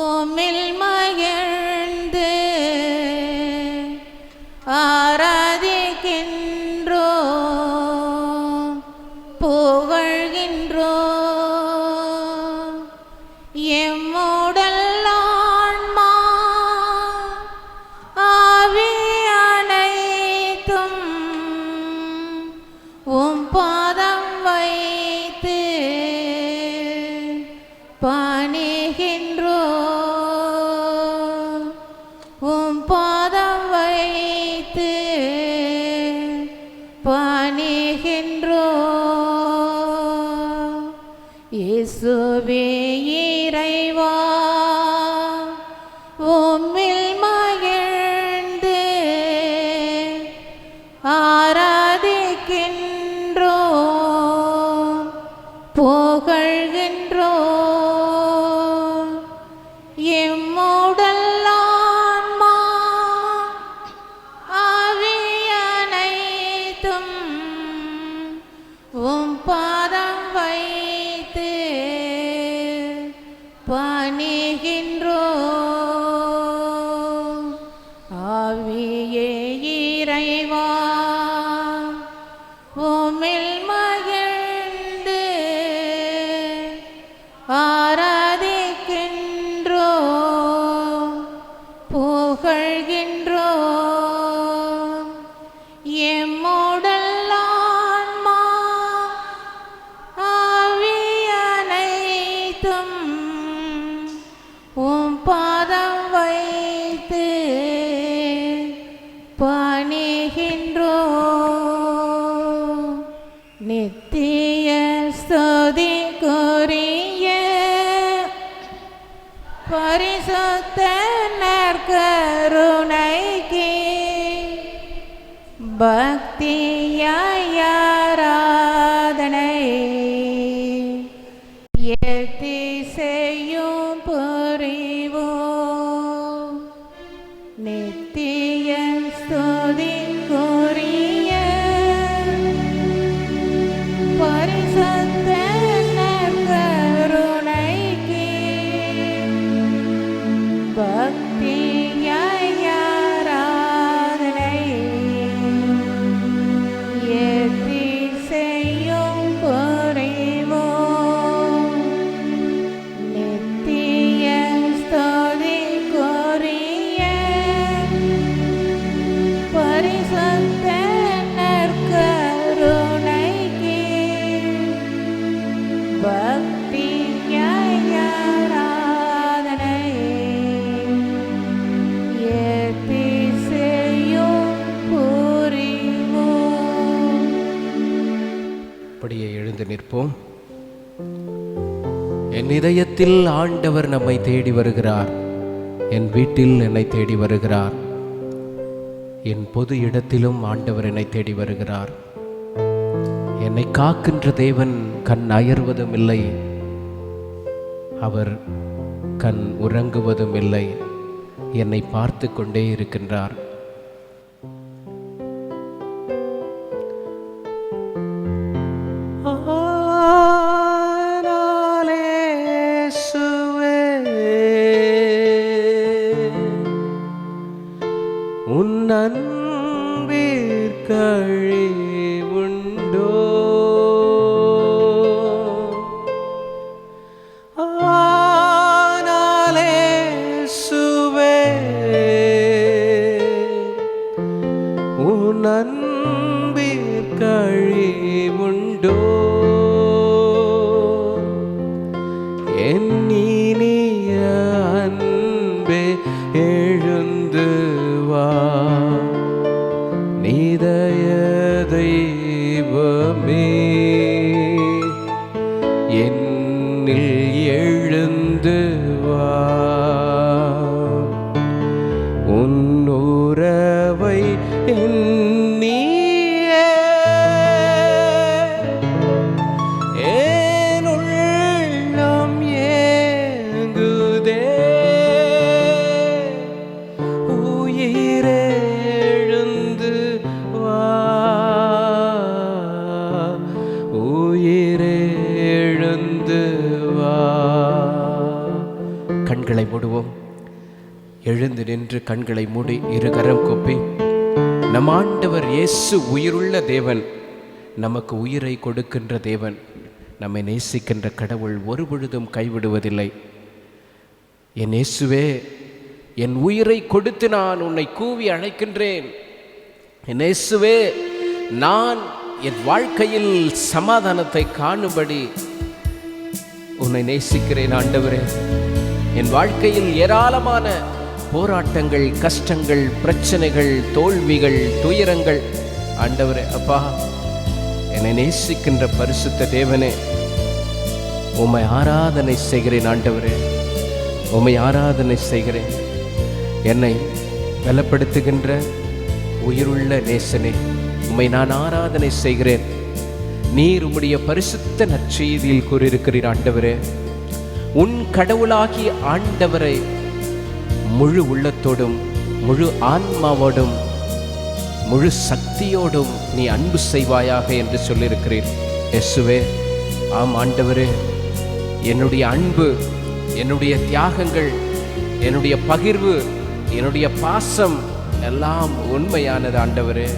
உம்மில் மகிழ்ந்து ஆராதிக்கின்றோம், புகழ்கின்றோம். எம்முடல் ஆன்மா ஆவி அனைத்தும் உம் பாதம் வைத்து பணிகின்றோம், உம் பாதம் வைத்து பணிகின்றோம். இயேசுவே இறைவா, உம்மில் மகிழ்ந்து ஆராதிக்கின்றோம், புகழ்கின்றோம். எம்முடல் ஆன்மா ஆவி அனைத்தும் உம் பாதம் வைத்து பணிகின்றோம். ஆவியே இறைவா, உம்மில் மகிழ்ந்து ஆராதிக்கின்றோம், புகழ்கின்றோம். எம்முடல் ஆன்மா ஆவி அனைத்தும் உம் பாதம் வைத்து பணிகின்றோம். நித்திய ஸ்துதிக்குரிய பரிசுத்த நற்கருணைக்கு பக்தியாய் ஆராதனை எத்திசையும் புரிவோம். நித்திய ஸ்துதிக்குரிய பரிசுத்த நற்கருணைக்கு பக்தியாய் ஆராதனை எத்திசையும் புரிவோம். நித்திய ஸ்துதிக்குரிய பரிசுத்த நற்கருணைக்கு பக்தியாய் ஆராதனை எத்திசையும் புரிவோம். அப்படியே எழுந்து நிற்போம். என் இதயத்தில் ஆண்டவர் நம்மை தேடி வருகிறார், என் வீட்டில் என்னை தேடி வருகிறார், என் பொது இடத்திலும் ஆண்டவர் என்னை தேடி வருகிறார். என்னை காக்கின்ற தேவன் கண் அயர்வதும் இல்லை, அவர் கண் உறங்குவதும் இல்லை, என்னை பார்த்து கொண்டே இருக்கின்றார். உன் அன்பிற்கழிவுண்டோ ஆனாலே சுவே, உன் அன்பிற்கழிவுண்டோ என் இனிய அன்பே எழுந்து வா, நிதய தெய்வமே என்னில் எழுந்து வா. உன் உறவை எண்ணியே என் உள்ளம் ஏங்குதே, உயிரே எழுந்து வா, உயிரே எழுந்து வா. கண்களை மூடுவோம். எழுந்து நின்று கண்களை மூடி இருகரம் கூப்பி, நம் ஆண்டவர் இயேசு உயிருள்ள தேவன், நமக்கு உயிரை கொடுக்கின்ற தேவன், நம்மை நேசிக்கின்ற கடவுள் ஒரு பொழுதும் கைவிடுவதில்லை. என் இயேசுவே, என் உயிரை கொடுத்து நான் உன்னை கூவி அழைக்கின்றேன். என் இயேசுவே, நான் என் வாழ்க்கையில் சமாதானத்தை காணும்படி உன்னை நேசிக்கிறேன் ஆண்டவரே. என் வாழ்க்கையில் ஏராளமான போராட்டங்கள், கஷ்டங்கள், பிரச்சனைகள், தோல்விகள், துயரங்கள் ஆண்டவரே, அப்பா, என்னை நேசிக்கின்ற பரிசுத்த தேவனே, உம்மை ஆராதனை செய்கிறேன் ஆண்டவரே, உம்மை ஆராதனை செய்கிறேன். என்னை பலப்படுத்துகின்ற உயிருள்ள நேசனே, உம்மை நான் ஆராதனை செய்கிறேன். நீர் உம்முடைய பரிசுத்த நற்செய்தியில் கூறியிருக்கிறீர் ஆண்டவரே, உன் கடவுளாகிய ஆண்டவரை முழு உள்ளத்தோடும் முழு ஆன்மாவோடும் முழு சக்தியோடும் நீ அன்பு செய்வாயாக என்று சொல்லியிருக்கிறீர். இயேசுவே, ஆம் ஆண்டவரே, என்னுடைய அன்பு, என்னுடைய தியாகங்கள், என்னுடைய பகிர்வு, என்னுடைய பாசம் எல்லாம் உண்மையானது ஆண்டவரே.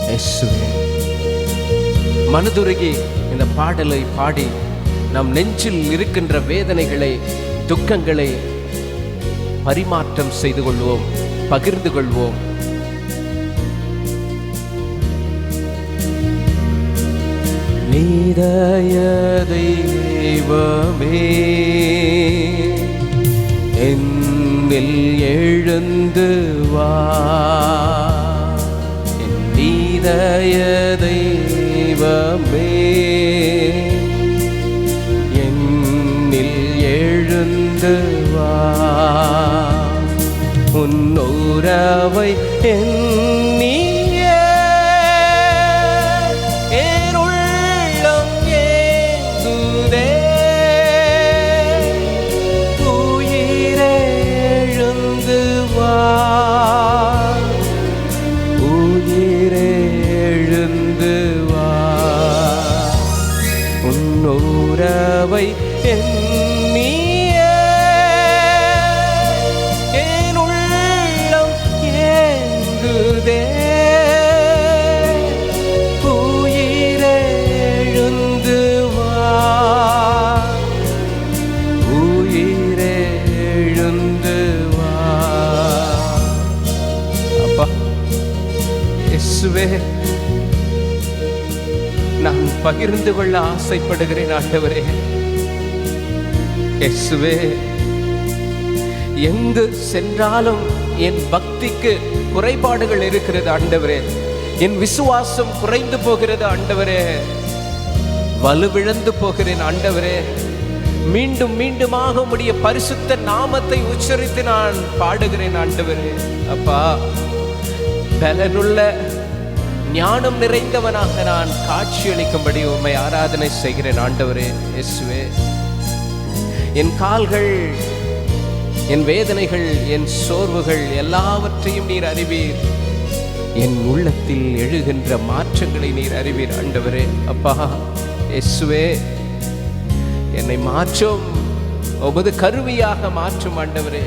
இயேசுவே, மனதுருகி இந்த பாடலை பாடி நம் நெஞ்சில் இருக்கின்ற வேதனைகளை, துக்கங்களை பரிமாற்றம் செய்து கொள்வோம், பகிர்ந்து கொள்வோம். நீதய தெய்வமே, என்னில் எழுந்து வா. என் நீதய தெய்வமே, என்னில் எழுந்து வா. உன் உறவை எண்ணிய என் உள்ளம் ஏங்குதே. உயிரே எழுந்து வா, உயிரே எழுந்து வா. உன் உறவை எண்ணிய என் உள்ளம் ஏங்குதே. உயிரே எழுந்து வா, உயிரே எழுந்து வா. அப்பா இயேசுவே, நான் பகிர்ந்து கொள்ள ஆசைப்படுகிறேன் ஆண்டவரே. இயேசுவே, எங்கு சென்றாலும் என் பக்திக்கு குறைபாடுகள் இருக்கிறது ஆண்டவரே. என் விசுவாசம் குறைந்து போகிறது ஆண்டவரே. வலுவிழந்து போகிறேன் ஆண்டவரே. மீண்டும் மீண்டுமாக உம்முடைய பரிசுத்த நாமத்தை உச்சரித்து நான் பாடுகிறேன் ஆண்டவரே. அப்பா, பலனுள்ள ஞானம் நிறைந்தவனாக நான் காட்சியளிக்கும்படி உம்மை ஆராதனை செய்கிறேன் ஆண்டவரே. இயேசுவே, என் கால்கள், என் வேதனைகள், என் சோர்வுகள் எல்லாவற்றையும் நீர் அறிவீர். என் உள்ளத்தில் எழுகின்ற மாற்றங்களை நீர் அறிவீர் ஆண்டவரே. அப்பா இயேசுவே, என்னை மாற்றும், உமது கருவியாக மாற்றும் ஆண்டவரே.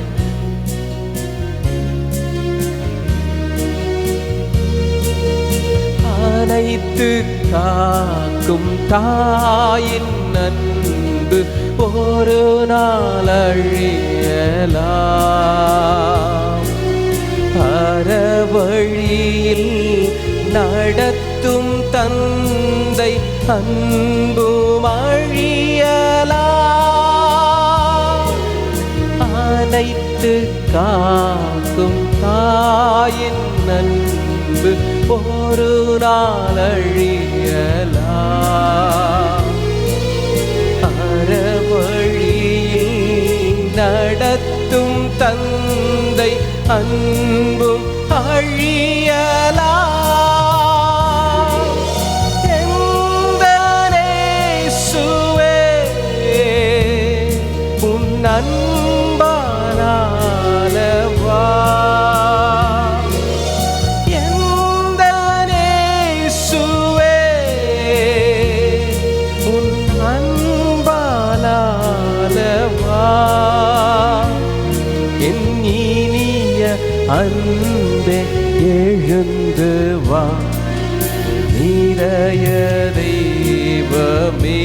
அனைத்து காக்கும் தாயின் அன்பு ஒரு நாள் அழியலாம். அறவழியில் நடத்தும் தந்தை அன்பும் அழியலாம். அனைத்து காக்கும் தாயின் அன்பு ஒரு நாள் அழியலாம். அறவழியில் நடத்தும் தந்தை அன்பும் அழியலாம். எந்த இயேசுவே, உன் அன்பாலவா. எந்த இயேசுவே, உன் அன்பாலவா. அன்பே எழுந்து வா, இதய தெய்வமே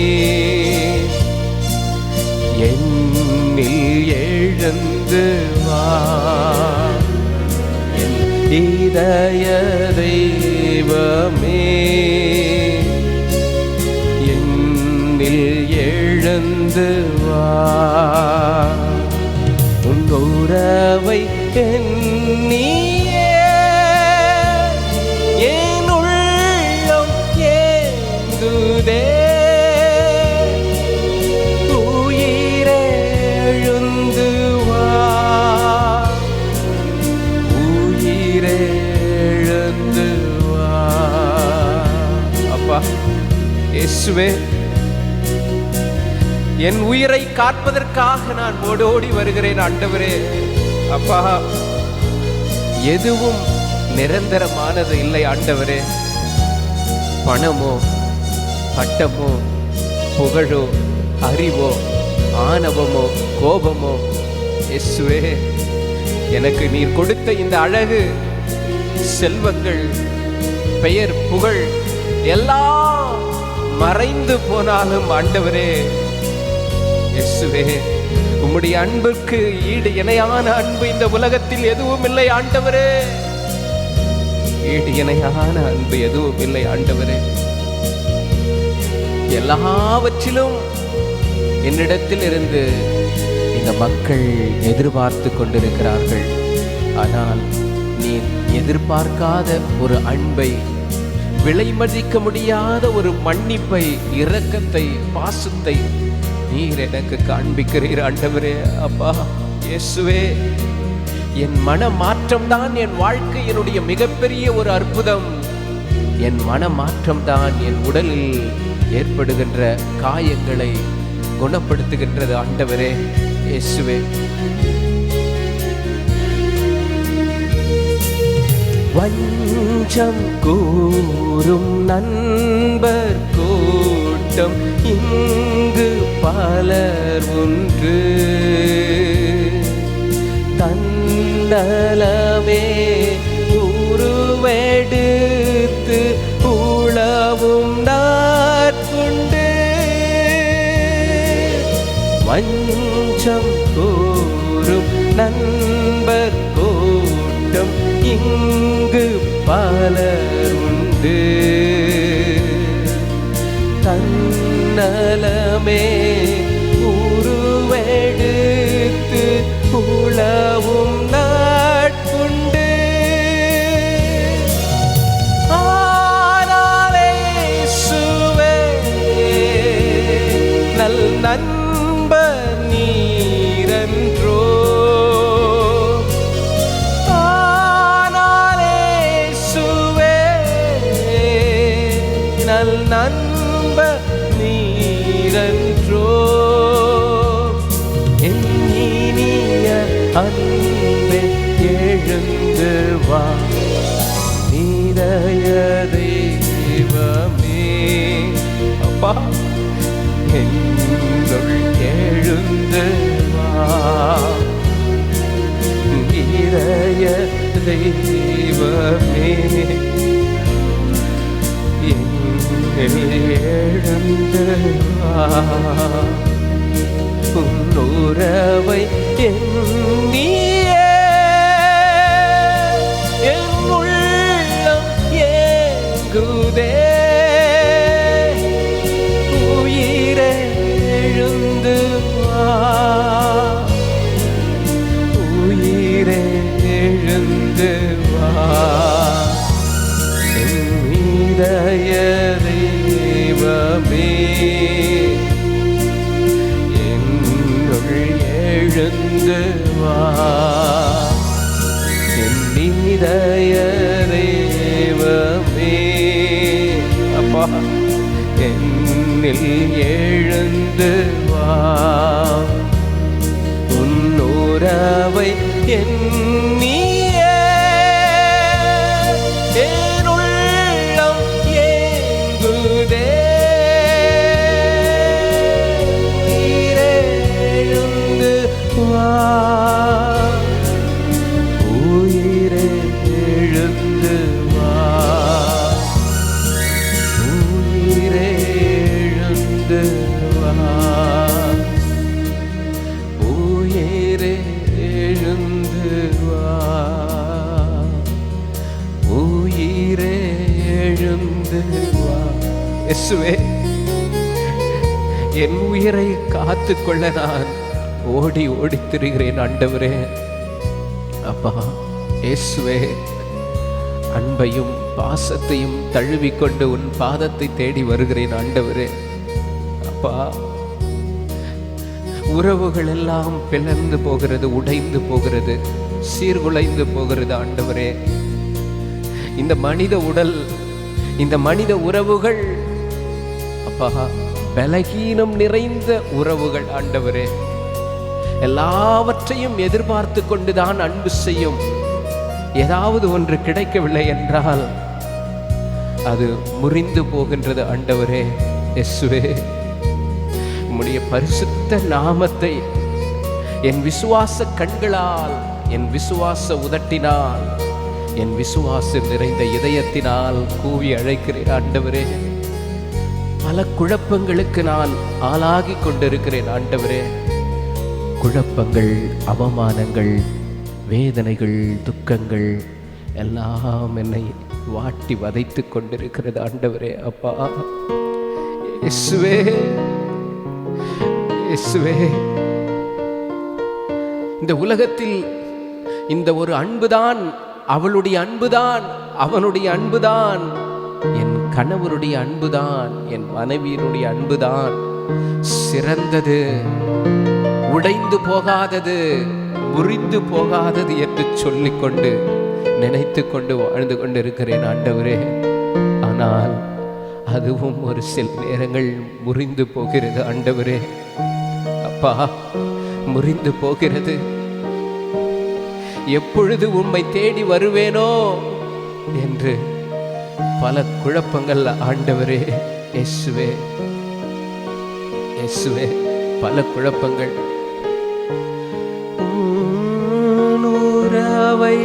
என்னில் எழுந்து வா, என் இதய தெய்வமே என்னில் எழுந்து வா. உன் உறவை எண்ணியே என் உள்ளம் ஏங்குதே, உயிரே எழுந்து வா, உயிரே எழுந்து வா. அப்பா இயேசுவே, என் உயிரை காப்பதற்காக நான் ஓடோடி வருகிறேன் ஆண்டவரே. அப்பா, எதுவும் நிரந்தரமானது இல்லை ஆண்டவரே. பணமோ பட்டமோ புகழோ அறிவோ ஆணவமோ கோபமோ, இயேசுவே, எனக்கு நீர் கொடுத்த இந்த அழகு செல்வங்கள் பெயர் புகழ் எல்லாம் மறைந்து போனாலும் ஆண்டவரே, இயேசுவே, உம்முடைய அன்புக்கு ஈடு இணையான அன்பு இந்த உலகத்தில் எதுவும் இல்லை ஆண்டவரே. ஈடு இணையான அன்பு எதுவும் இல்லை ஆண்டவரே. எல்லாவற்றிலும் என்னிடத்தில் இருந்து இந்த மக்கள் எதிர்பார்த்து கொண்டிருக்கிறார்கள். ஆனால் நீ எதிர்பார்க்காத ஒரு அன்பை, விலை மதிக்க முடியாத ஒரு மன்னிப்பை, இரக்கத்தை, பாசத்தை நீர் எனக்கு காண்பிக்கிறீர் ஆண்டவரே. அப்பா இயேசுவே, என் மன மாற்றம் தான் என் வாழ்க்கையினுடைய மிகப்பெரிய ஒரு அற்புதம். என் மன மாற்றம் தான் என் உடலில் ஏற்படுகின்ற காயங்களை குணப்படுத்துகின்றது ஆண்டவரே. இயேசுவே, வஞ்சம் கூறும் நண்பர் கூட்டம் இங்கு பலர் ஒன்று, தன்னலமே உருவெடுத்து உளவும் நாட்கொண்டு, வஞ்சம் கூறும் நண்பர் கூட்டம் இங்கு பலர் உண்டு, தன்னலமே உருவெடுத்து உளவும் நாட்கொண்டு, ஆனாலே இயேசுவே நல் நண்பர் நீரன்றோ, நல் நண்ப நீரன்றோ, என் இனிய அன்பே எழுந்து வா, இதய தெய்வமே. அப்பா, என்னுள் எழுந்து வா, இதய தெய்வமே எழுந்து வா, உன் உறவை எண்ணியே என் உள்ளம் ஏங்குதே, உயிரே எழுந்து வா, உயிரே எழுந்து வா, இதய தெய்வமே என்னுள் எழுந்து வா, என் இதய தெய்வமே. அப்பா, என்னில் எழுந்து வா, உன் உறவை எண்ணியே என் உள்ளம் ஏங்குதே, எழுந்து வா, உயிர் காத்து கொள்ள நான் ஓடி ஓடி திரிகிறேன் ஆண்டவரே. அப்பா இயேசுவே, அன்பையும் பாசத்தையும் தழுவிக்கொண்டு உன் பாதத்தை தேடி வருகிறேன் ஆண்டவரே. அப்பா, உறவுகள் எல்லாம் பிளந்து போகிறது, உடைந்து போகிறது, சீர்குலைந்து போகிறது ஆண்டவரே. இந்த மனித உடல், இந்த மனித உறவுகள் அப்பா பலகீனம் நிறைந்த உறவுகள் ஆண்டவரே. எல்லாவற்றையும் எதிர்பார்த்து கொண்டுதான் அன்பு செய்யும். ஏதாவது ஒன்று கிடைக்கவில்லை என்றால் அது முறிந்து போகின்றது ஆண்டவரே. இயேசுவே, உம்முடைய பரிசுத்த நாமத்தை என் விசுவாச கண்களால், என் விசுவாச உதட்டினால், என் விசுவாசம் நிறைந்த இதயத்தினால் கூவி அழைக்கிறேன் ஆண்டவரே. பல குழப்பங்களுக்கு நான் ஆளாகி கொண்டிருக்கிறேன் ஆண்டவரே. குழப்பங்கள், அவமானங்கள், வேதனைகள், துக்கங்கள் எல்லாம் என்னை வாட்டி வதைத்து கொண்டிருக்கிறது ஆண்டவரே. அப்பா இயேசுவே, இயேசுவே, இந்த உலகத்தில் இந்த ஒரு அன்புதான், அவளுடைய அன்புதான், அவனுடைய அன்புதான், என் கணவருடைய அன்புதான், என் மனைவியினுடைய அன்புதான் சிறந்தது, உடைந்து போகாதது, முறிந்து போகாதது என்று சொல்லிக்கொண்டு நினைத்து கொண்டு வாழ்ந்து கொண்டிருக்கிறேன் ஆண்டவரே. ஆனால் அதுவும் ஒரு சில நேரங்கள் முறிந்து போகிறது ஆண்டவரே. அப்பா, முறிந்து போகிறது. எப்பொழுது உம்மை தேடி வருவேனோ என்று பல குழப்பங்கள் ஆண்டவரே. இயேசுவே, இயேசுவே, பல குழப்பங்கள். உறவை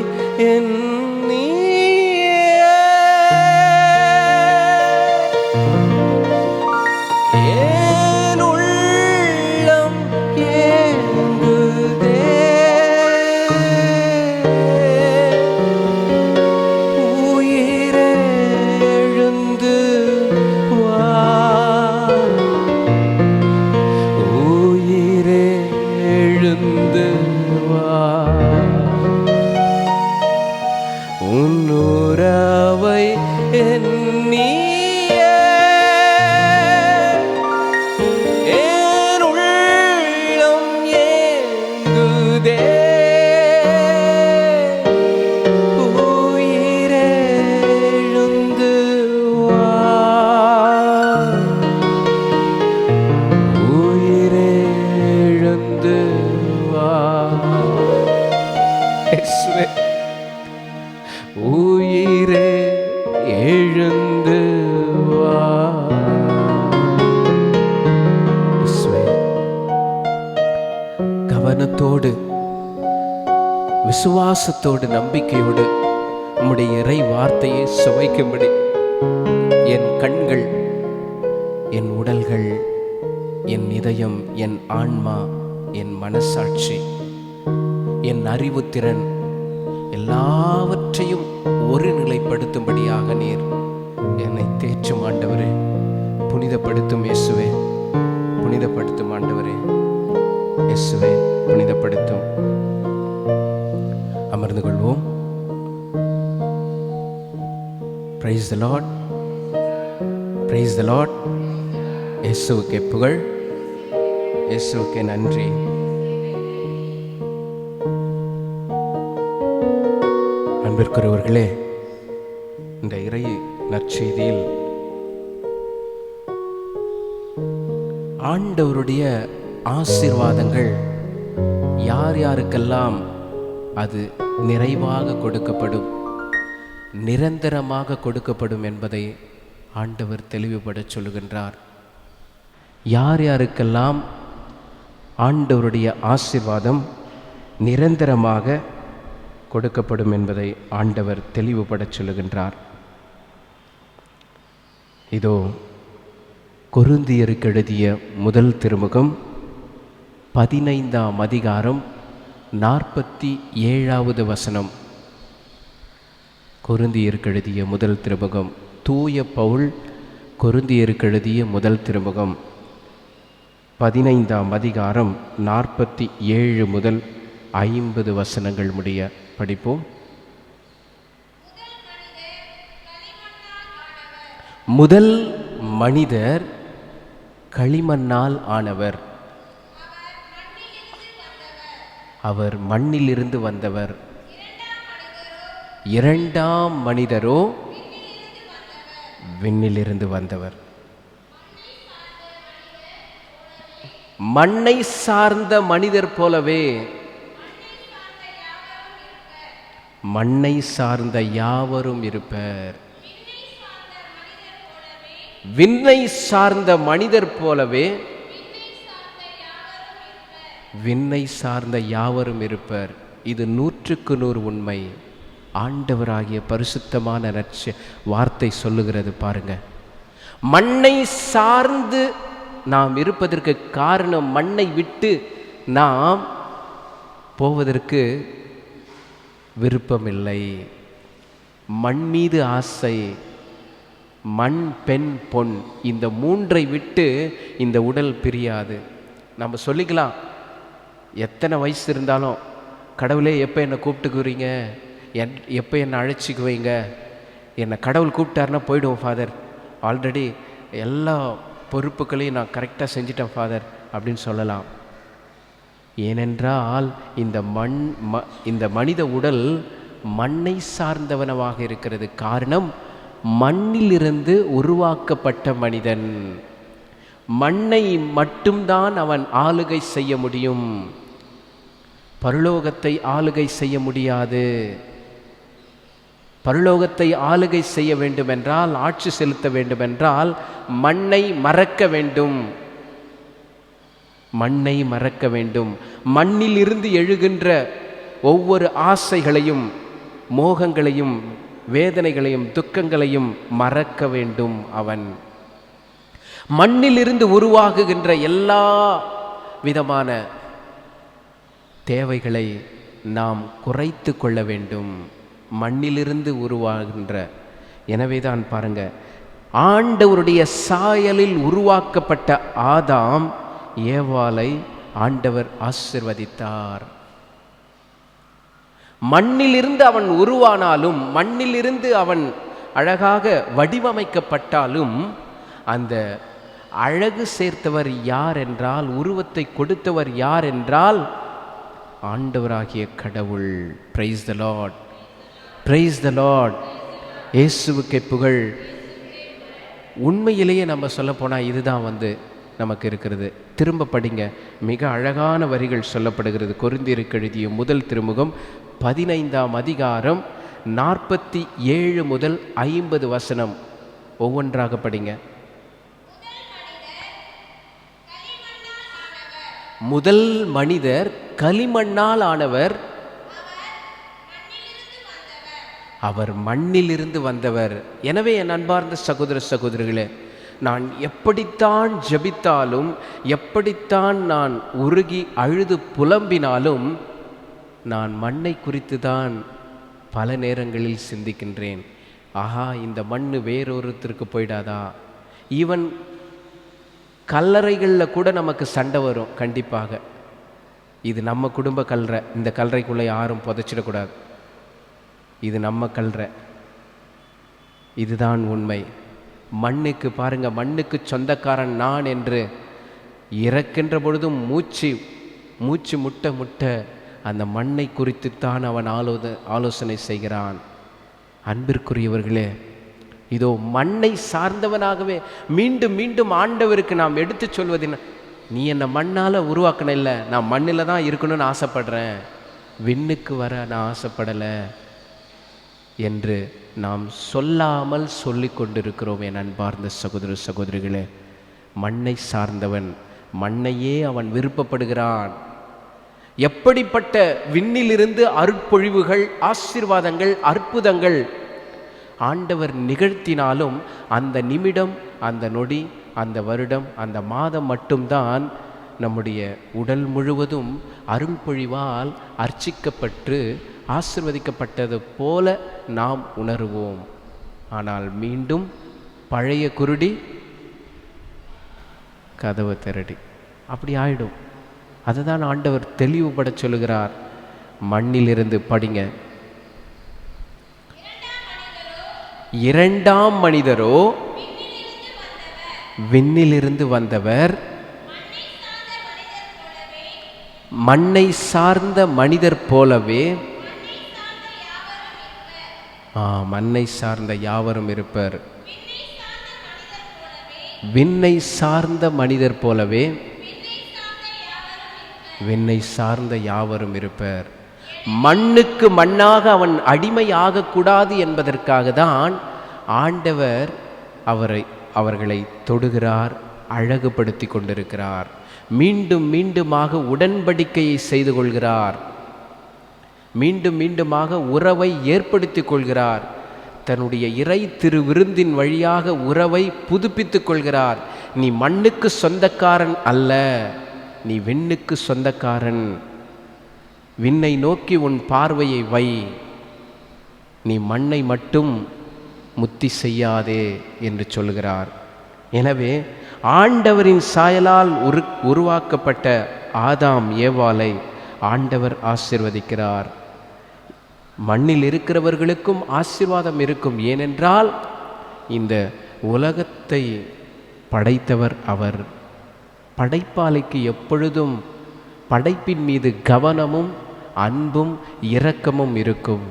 உயிரே எழுந்து வா. கவனத்தோடு, விசுவாசத்தோடு, நம்பிக்கையோடு உம்முடைய இறை வார்த்தையை சுவைக்கும்படி என் கண்கள், என் உடல்கள், என் இதயம், என் ஆன்மா, என் மனசாட்சி, என் அறிவுத்திறன் எல்லாவற்றையும் ஒரு நிலைப்படுத்தும்படியாக நீர் என்னை தேற்றும் ஆண்டவரே. புனிதப்படுத்தும் இயேசுவே, புனிதப்படுத்தும் ஆண்டவரே. இயேசுவே, புனிதப்படுத்தும். அமர்ந்து கொள்வோம். Praise the Lord, praise the Lord. இயேசுவுக்கே புகழ், இயேசுவுக்கே நன்றி. அன்பிற்குரியவர்களே, இந்த இறை நற்செய்தியில் ஆண்டவருடைய ஆசீர்வாதங்கள் யார் யாருக்கெல்லாம் அது நிறைவாக கொடுக்கப்படும், நிரந்தரமாக கொடுக்கப்படும் என்பதை ஆண்டவர் தெளிவுபட சொல்லுகின்றார். யார் யாருக்கெல்லாம் ஆண்டவருடைய ஆசீர்வாதம் நிரந்தரமாக கொடுக்கப்படும் என்பதை ஆண்டவர் தெளிவுபட சொல்லுகின்றார். இதோ கொரிந்தியருக்கு எழுதிய முதல் திருமுகம் 15ஆம் அதிகாரம் 47வது வசனம். கொரிந்தியருக்கு எழுதிய முதல் திருமுகம், தூய பவுல் கொரிந்தியருக்கு எழுதிய முதல் திருமுகம் 15ஆம் அதிகாரம் 47 முதல் 50 வசனங்கள் முடிய படிப்போம். முதல் மனிதர் களிமண்ணால் ஆனவர். அவர் மண்ணிலிருந்து வந்தவர். இரண்டாம் மனிதரோ விண்ணிலிருந்து வந்தவர். மண்ணை சார்ந்த மனிதர் போலவே மண்ணை சார்ந்த யாவரும் இருப்பர். விண்ணை சார்ந்த மனிதர் போலவே விண்ணை சார்ந்த யாவரும் இருப்பர். இது 100க்கு 100 உண்மை. ஆண்டவராகிய பரிசுத்தமான வார்த்தை சொல்லுகிறது பாருங்க. மண்ணை சார்ந்து நாம் இருப்பதற்கு காரணம், மண்ணை விட்டு நாம் போவதற்கு விருப்பமில்லை. மண் மீது ஆசை, மண், பெண், பொன், இந்த 3ஐ விட்டு இந்த உடல் பிரியாது. நம்ம சொல்லிக்கலாம், எத்தனை வயசு இருந்தாலும், கடவுளே எப்போ என்னை கூப்பிட்டுக்குறீங்க, எப்போ என்னை அழைச்சிக்குவீங்க, என்னை கடவுள் கூப்பிட்டாருன்னா போயிடுவோம் ஃபாதர், ஆல்ரெடி எல்லா பொறுப்புகளையும் நான் கரெக்டாக செஞ்சிட்டேன் ஃபாதர் அப்படின்னு சொல்லலாம். ஏனென்றால் இந்த மனித உடல் மண்ணை சார்ந்தவனவாக இருக்கிறது. காரணம், மண்ணிலிருந்து உருவாக்கப்பட்ட மனிதன். மண்ணை மட்டும்தான் அவன் ஆளுகை செய்ய முடியும். பரலோகத்தை ஆளுகை செய்ய முடியாது. பரலோகத்தை ஆளுகை செய்ய வேண்டுமென்றால், ஆட்சி செலுத்த வேண்டுமென்றால் மண்ணை மறக்க வேண்டும். மண்ணை மறக்க வேண்டும். மண்ணில் இருந்து எழுகின்ற ஒவ்வொரு ஆசைகளையும், மோகங்களையும், வேதனைகளையும், துக்கங்களையும் மறக்க வேண்டும். அவன் மண்ணிலிருந்து உருவாகுகின்ற எல்லா விதமான தேவைகளை நாம் குறைத்து கொள்ள வேண்டும். மண்ணிலிருந்து உருவாகின்ற, எனவேதான் பாருங்க, ஆண்டவருடைய சாயலில் உருவாக்கப்பட்ட ஆதாம் ஏவாளை ஆண்டவர் ஆசீர்வதித்தார். மண்ணிலிருந்து அவன் உருவானாலும், மண்ணிலிருந்து அவன் அழகாக வடிவமைக்கப்பட்டாலும், அந்த அழகு சேர்த்தவர் யார் என்றால், உருவத்தை கொடுத்தவர் யார் என்றால் ஆண்டவராகிய கடவுள். Praise the Lord, praise the Lord. இயேசுவுக்கே புகழ். உண்மையிலேயே நம்ம சொல்ல போனால் இதுதான் நமக்கு இருக்கிறது. திரும்ப படிங்க, மிக அழகான வரிகள் சொல்லப்படுகிறது. கொரிந்தியருக்கு எழுதிய முதல் திருமுகம் 15ஆம் அதிகாரம் 47 முதல் 50 வசனம். ஒவ்வொன்றாக படிங்க. முதல் மனிதர் களிமண்ணால் ஆனவர். அவர் மண்ணிலிருந்து வந்தவர். எனவே என் அன்பார்ந்த சகோதர சகோதரிகளே, நான் எப்படித்தான் ஜெபித்தாலும், எப்படித்தான் நான் உருகி அழுது புலம்பினாலும், நான் மண்ணை குறித்து தான் பல நேரங்களில் சிந்திக்கின்றேன். ஆஹா, இந்த மண் வேறொருத்தருக்கு போயிடாதா? ஈவன் கல்லறைகளில் கூட நமக்கு சண்டை வரும். கண்டிப்பாக இது நம்ம குடும்ப கல்லறை, இந்த கல்லறைக்குள்ளே யாரும் புதைச்சிடக்கூடாது, இது நம்ம கல்லறை. இதுதான் உண்மை. மண்ணுக்கு பாருங்க, மண்ணுக்கு சொந்தக்காரன் நான் என்று இறக்கின்ற பொழுதும் மூச்சு முட்ட முட்ட அந்த மண்ணை குறித்துத்தான் அவன் ஆலோசனை செய்கிறான். அன்பிற்குரியவர்களே, இதோ மண்ணை சார்ந்தவனாகவே மீண்டும் மீண்டும் ஆண்டவருக்கு நாம் எடுத்து சொல்வது என்ன? நீ என்னை மண்ணால் உருவாக்கின இல்லை, நான் மண்ணில் தான் இருக்கணும்னு ஆசைப்படுறேன், விண்ணுக்கு வர நான் ஆசைப்படலை என்று நாம் சொல்லாமல் சொல்லி கொண்டிருக்கிறோம். என் அன்பார்ந்த சகோதர சகோதரிகளே, மண்ணை சார்ந்தவன், மண்ணையே அவன் விருப்பப்படுகிறான். எப்படிப்பட்ட விண்ணிலிருந்து அருட்பொழிவுகள், ஆசீர்வாதங்கள், அற்புதங்கள் ஆண்டவர் நிகழ்த்தினாலும், அந்த நிமிடம், அந்த நொடி, அந்த வருடம், அந்த மாதம் மட்டும்தான் நம்முடைய உடல் முழுவதும் அருள்பொழிவால் அர்ச்சிக்கப்பட்டு ஆசீர்வதிக்கப்பட்டது போல நாம் உணர்வோம். ஆனால் மீண்டும் பழைய குருடி கதவு திரடி. அப்படி ஆயிடும். அதுதான் ஆண்டவர் தெளிவுபட சொல்லுகிறார். மண்ணிலிருந்து படிங்க. இரண்டாம் மனிதரோ விண்ணிலிருந்து வந்தவர், மண்ணை சார்ந்த மனிதர் போலவே மண்ணை சார்ந்த யாவரும் இருப்பர். விண்ணை சார்ந்த மனிதர் போலவே விண்ணை சார்ந்த யாவரும் இருப்பர். மண்ணுக்கு மண்ணாக அவன் அடிமை ஆகக்கூடாது என்பதற்காக தான் ஆண்டவர் அவர்களை தொடுகிறார், அழகுபடுத்தி கொண்டிருக்கிறார். மீண்டும் மீண்டுமாக உடன்படிக்கையை செய்து கொள்கிறார், மீண்டும் மீண்டுமாக உறவை ஏற்படுத்தி கொள்கிறார். தன்னுடைய இறை திரு விருந்தின் வழியாக உறவை புதுப்பித்துக் கொள்கிறார். நீ மண்ணுக்கு சொந்தக்காரன் அல்ல, நீ விண்ணுக்கு சொந்தக்காரன். விண்ணை நோக்கி உன் பார்வையை வை, நீ மண்ணை மட்டும் முத்தி செய்யாதே என்று சொல்கிறார். எனவே ஆண்டவரின் சாயலால் உருவாக்கப்பட்ட ஆதாம் ஏவாளை ஆண்டவர் ஆசீர்வதிக்கிறார். மண்ணில் இருக்கிறவர்களுக்கும் ஆசீர்வாதம் இருக்கும். ஏனென்றால் இந்த உலகத்தை படைத்தவர் அவர். படைப்பாளிக்கு எப்பொழுதும் படைப்பின் மீது கவனமும் அன்பும் இரக்கமும் இருக்கும்.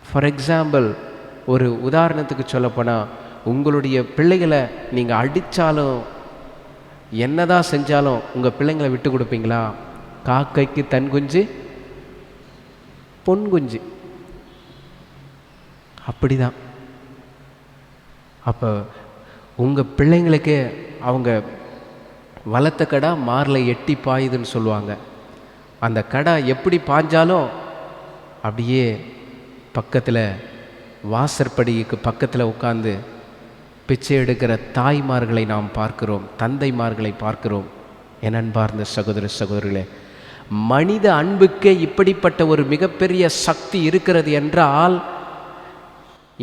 ஃபார் எக்ஸாம்பிள், ஒரு உதாரணத்துக்கு சொல்லப்போனால், உங்களுடைய பிள்ளைகளை நீங்கள் அடித்தாலும் என்னதான் செஞ்சாலும் உங்கள் பிள்ளைங்களை விட்டு கொடுப்பீங்களா? காக்கைக்கு தன் குஞ்சு பொன் குஞ்சு, அப்படிதான். அப்போ உங்கள் பிள்ளைங்களுக்கு அவங்க வளர்த்த கடா மாரில் எட்டி பாயுதுன்னு சொல்லுவாங்க. அந்த கடா எப்படி பாஞ்சாலும் அப்படியே பக்கத்தில் வாசற்படிக்கு பக்கத்தில் உட்கார்ந்து பிச்சை எடுக்கிற தாய்மார்களை நாம் பார்க்கிறோம், தந்தைமார்களை பார்க்கிறோம். என் அன்பார்ந்த சகோதர சகோதரிகளே, மனித அன்புக்கே இப்படிப்பட்ட ஒரு மிகப்பெரிய சக்தி இருக்கிறது என்றால்,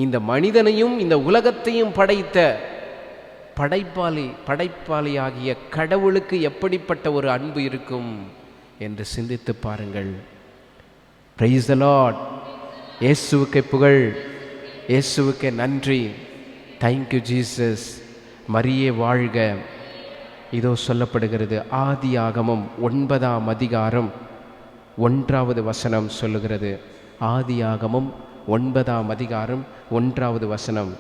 இந்த மனிதனையும் இந்த உலகத்தையும் படைத்த படைப்பாளியாகிய கடவுளுக்கு எப்படிப்பட்ட ஒரு அன்பு இருக்கும் என்று சிந்தித்து பாருங்கள். Praise the Lord. இயேசுவுக்கு புகழ், இயேசுவுக்கு நன்றி. Thank you Jesus. மரியே வாழ்க. இதோ சொல்லப்படுகிறது, ஆதியாகமம் 9ஆம் அதிகாரம் 1வது வசனம் சொல்லுகிறது. ஆதியாகமம் 9ஆம் அதிகாரம் 1வது வசனம்.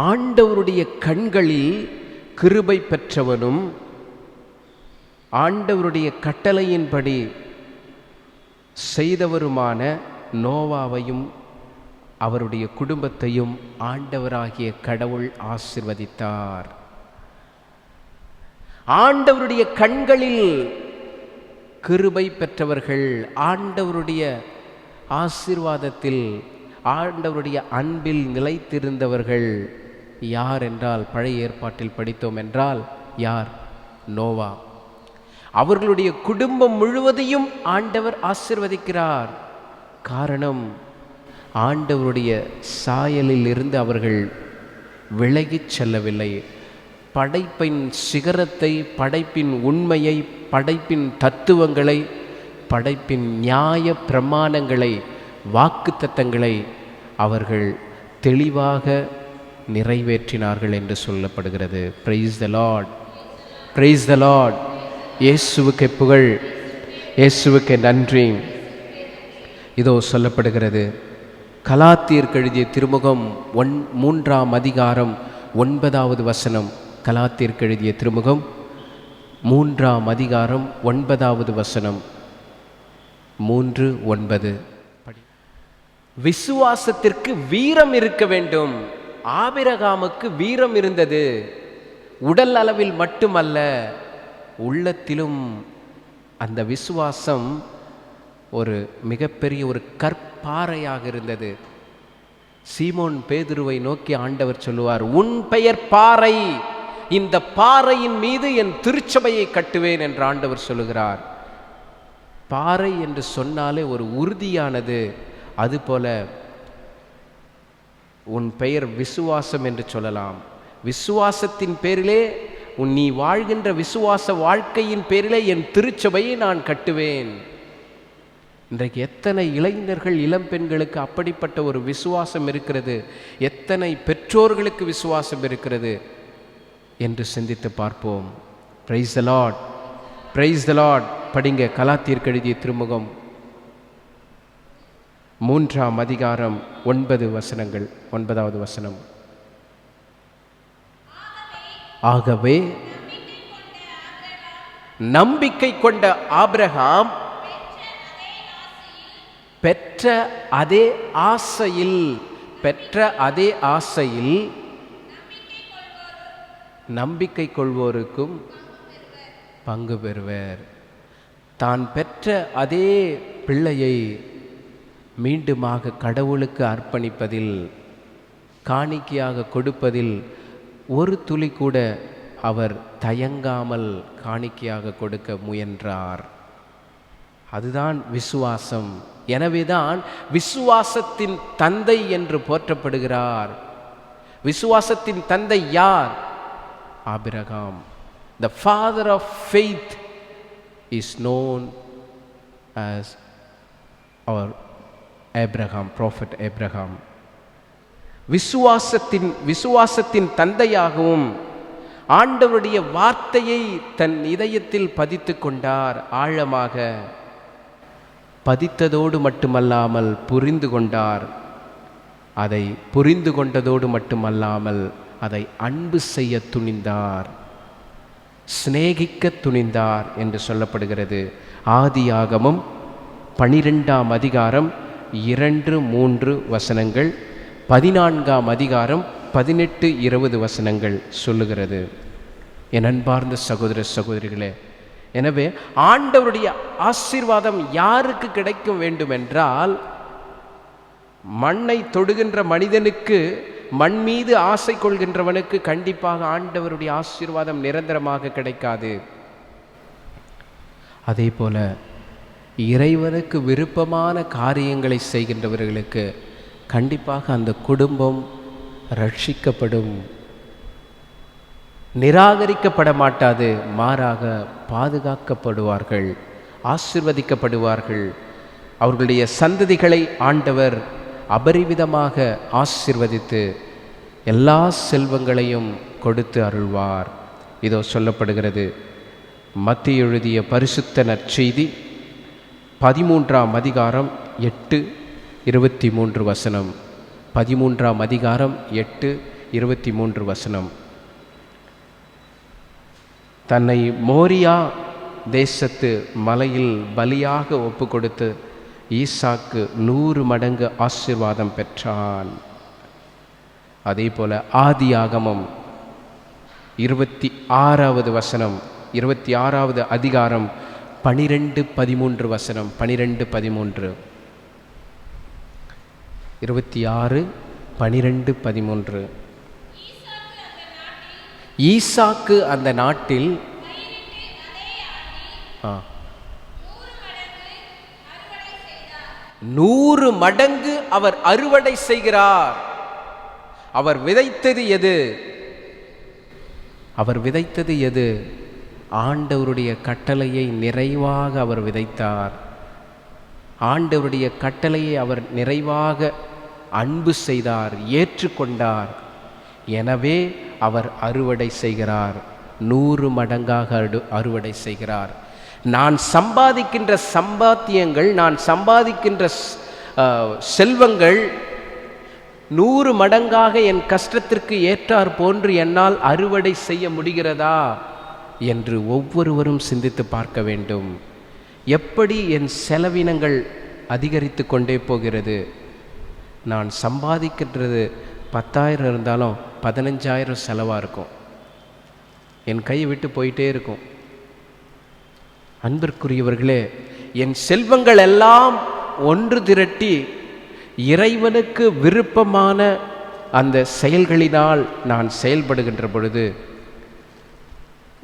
ஆண்டவருடைய கண்களில் கிருபை பெற்றவனும் ஆண்டவருடைய கட்டளையின்படி செய்தவருமான நோவாவையும் அவருடைய குடும்பத்தையும் ஆண்டவராகிய கடவுள் ஆசீர்வதித்தார். ஆண்டவருடைய கண்களில் கிருபை பெற்றவர்கள், ஆண்டவருடைய ஆசீர்வாதத்தில், ஆண்டவருடைய அன்பில் நிலைத்திருந்தவர்கள் யார் என்றால், பழைய ஏற்பாட்டில் படித்தோம் என்றால் யார்? நோவா. அவர்களுடைய குடும்பம் முழுவதையும் ஆண்டவர் ஆசீர்வதிக்கிறார். காரணம், ஆண்டவருடைய சாயலில் இருந்து அவர்கள் விலகிச் செல்லவில்லை. படைப்பின் சிகரத்தை, படைப்பின் உண்மையை, படைப்பின் தத்துவங்களை, படைப்பின் நியாய பிரமாணங்களை, வாக்குத்தத்தங்களை அவர்கள் தெளிவாக நிறைவேற்றினார்கள் என்று சொல்லப்படுகிறது. Praise the Lord, praise the Lord. இயேசுவுக்கு புகழ், இயேசுவுக்கு நன்றி. இதோ சொல்லப்படுகிறது, கலாத்தியருக்கு எழுதிய திருமுகம் 3ஆம் அதிகாரம் 9வது வசனம். கலாத்தியருக்கு எழுதிய திருமுகம் 3ஆம் அதிகாரம் 9வது வசனம். 3:9. விசுவாசத்திற்கு வீரம் இருக்க வேண்டும். ஆபிரகாமுக்கு வீரம் இருந்தது. உடல் அளவில் மட்டுமல்ல, உள்ளத்திலும் அந்த விசுவாசம் ஒரு மிகப்பெரிய ஒரு கற்பாறையாக இருந்தது. சீமோன் பேதுருவை நோக்கி ஆண்டவர் சொல்லுவார், உன் பெயர் பாறை, இந்த பாறையின் மீது என் திருச்சபையை கட்டுவேன் என்று ஆண்டவர் சொல்லுகிறார். பாறை என்று சொன்னாலே ஒரு உறுதியானது. அதுபோல உன் பெயர் விசுவாசம் என்று சொல்லலாம். விசுவாசத்தின் பேரிலே நீ வாழ்கின்ற விசுவாச வாழ்க்கையின் பேரிலே என் திருச்சபையை நான் கட்டுவேன். இன்றைக்கு எத்தனை இளைஞர்கள், இளம்பெண்களுக்கு அப்படிப்பட்ட ஒரு விசுவாசம் இருக்கிறது, எத்தனை பெற்றோர்களுக்கு விசுவாசம் இருக்கிறது என்று சிந்தித்து பார்ப்போம். Praise the Lord, praise the Lord. படிங்க கலாத்தியருக்கு எழுதிய திருமுகம் 3ஆம் அதிகாரம் 9 வசனங்கள். 9வது வசனம். ஆகவே நம்பிக்கை கொண்ட ஆபிரகாம் பெற்ற அதே ஆசையில் நம்பிக்கை கொள்வோருக்கும் பங்கு பெறுவர். தான் பெற்ற அதே பிள்ளையை மீண்டுமாக கடவுளுக்கு அர்ப்பணிப்பதில், காணிக்கையாக கொடுப்பதில் ஒரு துளி கூட அவர் தயங்காமல் காணிக்கையாக கொடுக்க முயன்றார். அதுதான் விசுவாசம். எனவேதான் விசுவாசத்தின் தந்தை என்று போற்றப்படுகிறார். விசுவாசத்தின் தந்தை யார்? Abraham. The father of faith is known as our Abraham, prophet Abraham. விசுவாசத்தின் தந்தையாகவும் ஆண்டவருடைய வார்த்தையை தன் இதயத்தில் பதித்து கொண்டார். ஆழமாக பதித்ததோடு மட்டுமல்லாமல் புரிந்து கொண்டார். அதை புரிந்து கொண்டதோடு மட்டுமல்லாமல் அதை அன்பு செய்ய துணிந்தார், சிநேகிக்க துணிந்தார் என்று சொல்லப்படுகிறது. ஆதியாகமம் 12ஆம் அதிகாரம் 2-3 வசனங்கள், 14ஆம் அதிகாரம் 18-20 வசனங்கள் சொல்லுகிறது. என் அன்பார்ந்த சகோதர சகோதரிகளே, எனவே ஆண்டவருடைய ஆசீர்வாதம் யாருக்கு கிடைக்கும் வேண்டும் என்றால், மண்ணை தொடுகின்ற மனிதனுக்கு, மண் மீது ஆசை கொள்கின்றவனுக்கு கண்டிப்பாக ஆண்டவருடைய ஆசீர்வாதம் நிரந்தரமாக கிடைக்காது. அதே போல இறைவனுக்கு விருப்பமான காரியங்களை செய்கின்றவர்களுக்கு கண்டிப்பாக அந்த குடும்பம் ரட்சிக்கப்படும், நிராகரிக்கப்பட மாட்டாது. மாறாக பாதுகாக்கப்படுவார்கள், ஆசீர்வதிக்கப்படுவார்கள். அவர்களுடைய சந்ததிகளை ஆண்டவர் அபரிவிதமாக ஆசீர்வதித்து எல்லா செல்வங்களையும் கொடுத்து அருள்வார். இதோ சொல்லப்படுகிறது. மத்தேயு எழுதிய பரிசுத்த நற்செய்தி 13ஆம் அதிகாரம் 8-23 வசனம். 13ஆம் அதிகாரம் 8-23 வசனம். தன்னை மோரியா தேசத்து மலையில் பலியாக ஒப்பு கொடுத்து ஈசாக்கு 100 மடங்கு ஆசீர்வாதம் பெற்றான். அதே போல ஆதியாகமம் 26வது வசனம், 26வது அதிகாரம் 12-13 வசனம். 12-13, 26-12-13. ஈசாக்கு அந்த நாட்டில் 100 மடங்கு அவர் அறுவடை செய்கிறார். அவர் விதைத்தது எது? அவர் விதைத்தது எது? ஆண்டவருடைய கட்டளையை நிறைவாக அவர் விதைத்தார். ஆண்டவருடைய கட்டளையை அவர் நிறைவாக அன்பு செய்தார், ஏற்றுக்கொண்டார். எனவே அவர் அறுவடை செய்கிறார், 100 மடங்காக அறுவடை செய்கிறார். நான் சம்பாதிக்கின்ற சம்பாத்தியங்கள், நான் சம்பாதிக்கின்ற செல்வங்கள் 100 மடங்காக என் கஷ்டத்திற்கு ஏற்றார் போன்று என்னால் அறுவடை செய்ய முடிகிறதா என்று ஒவ்வொருவரும் சிந்தித்து பார்க்க வேண்டும். எப்படி என் செலவினங்கள் அதிகரித்து கொண்டே போகிறது? நான் சம்பாதிக்கின்றது 10,000 இருந்தாலும் 15,000 செலவாக இருக்கும், என் கையை விட்டு போயிட்டே இருக்கும். அன்பிற்குரியவர்களே, என் செல்வங்கள் எல்லாம் ஒன்று திரட்டி இறைவனுக்கு விருப்பமான அந்த செயல்களினால் நான் செயல்படுகின்ற பொழுது,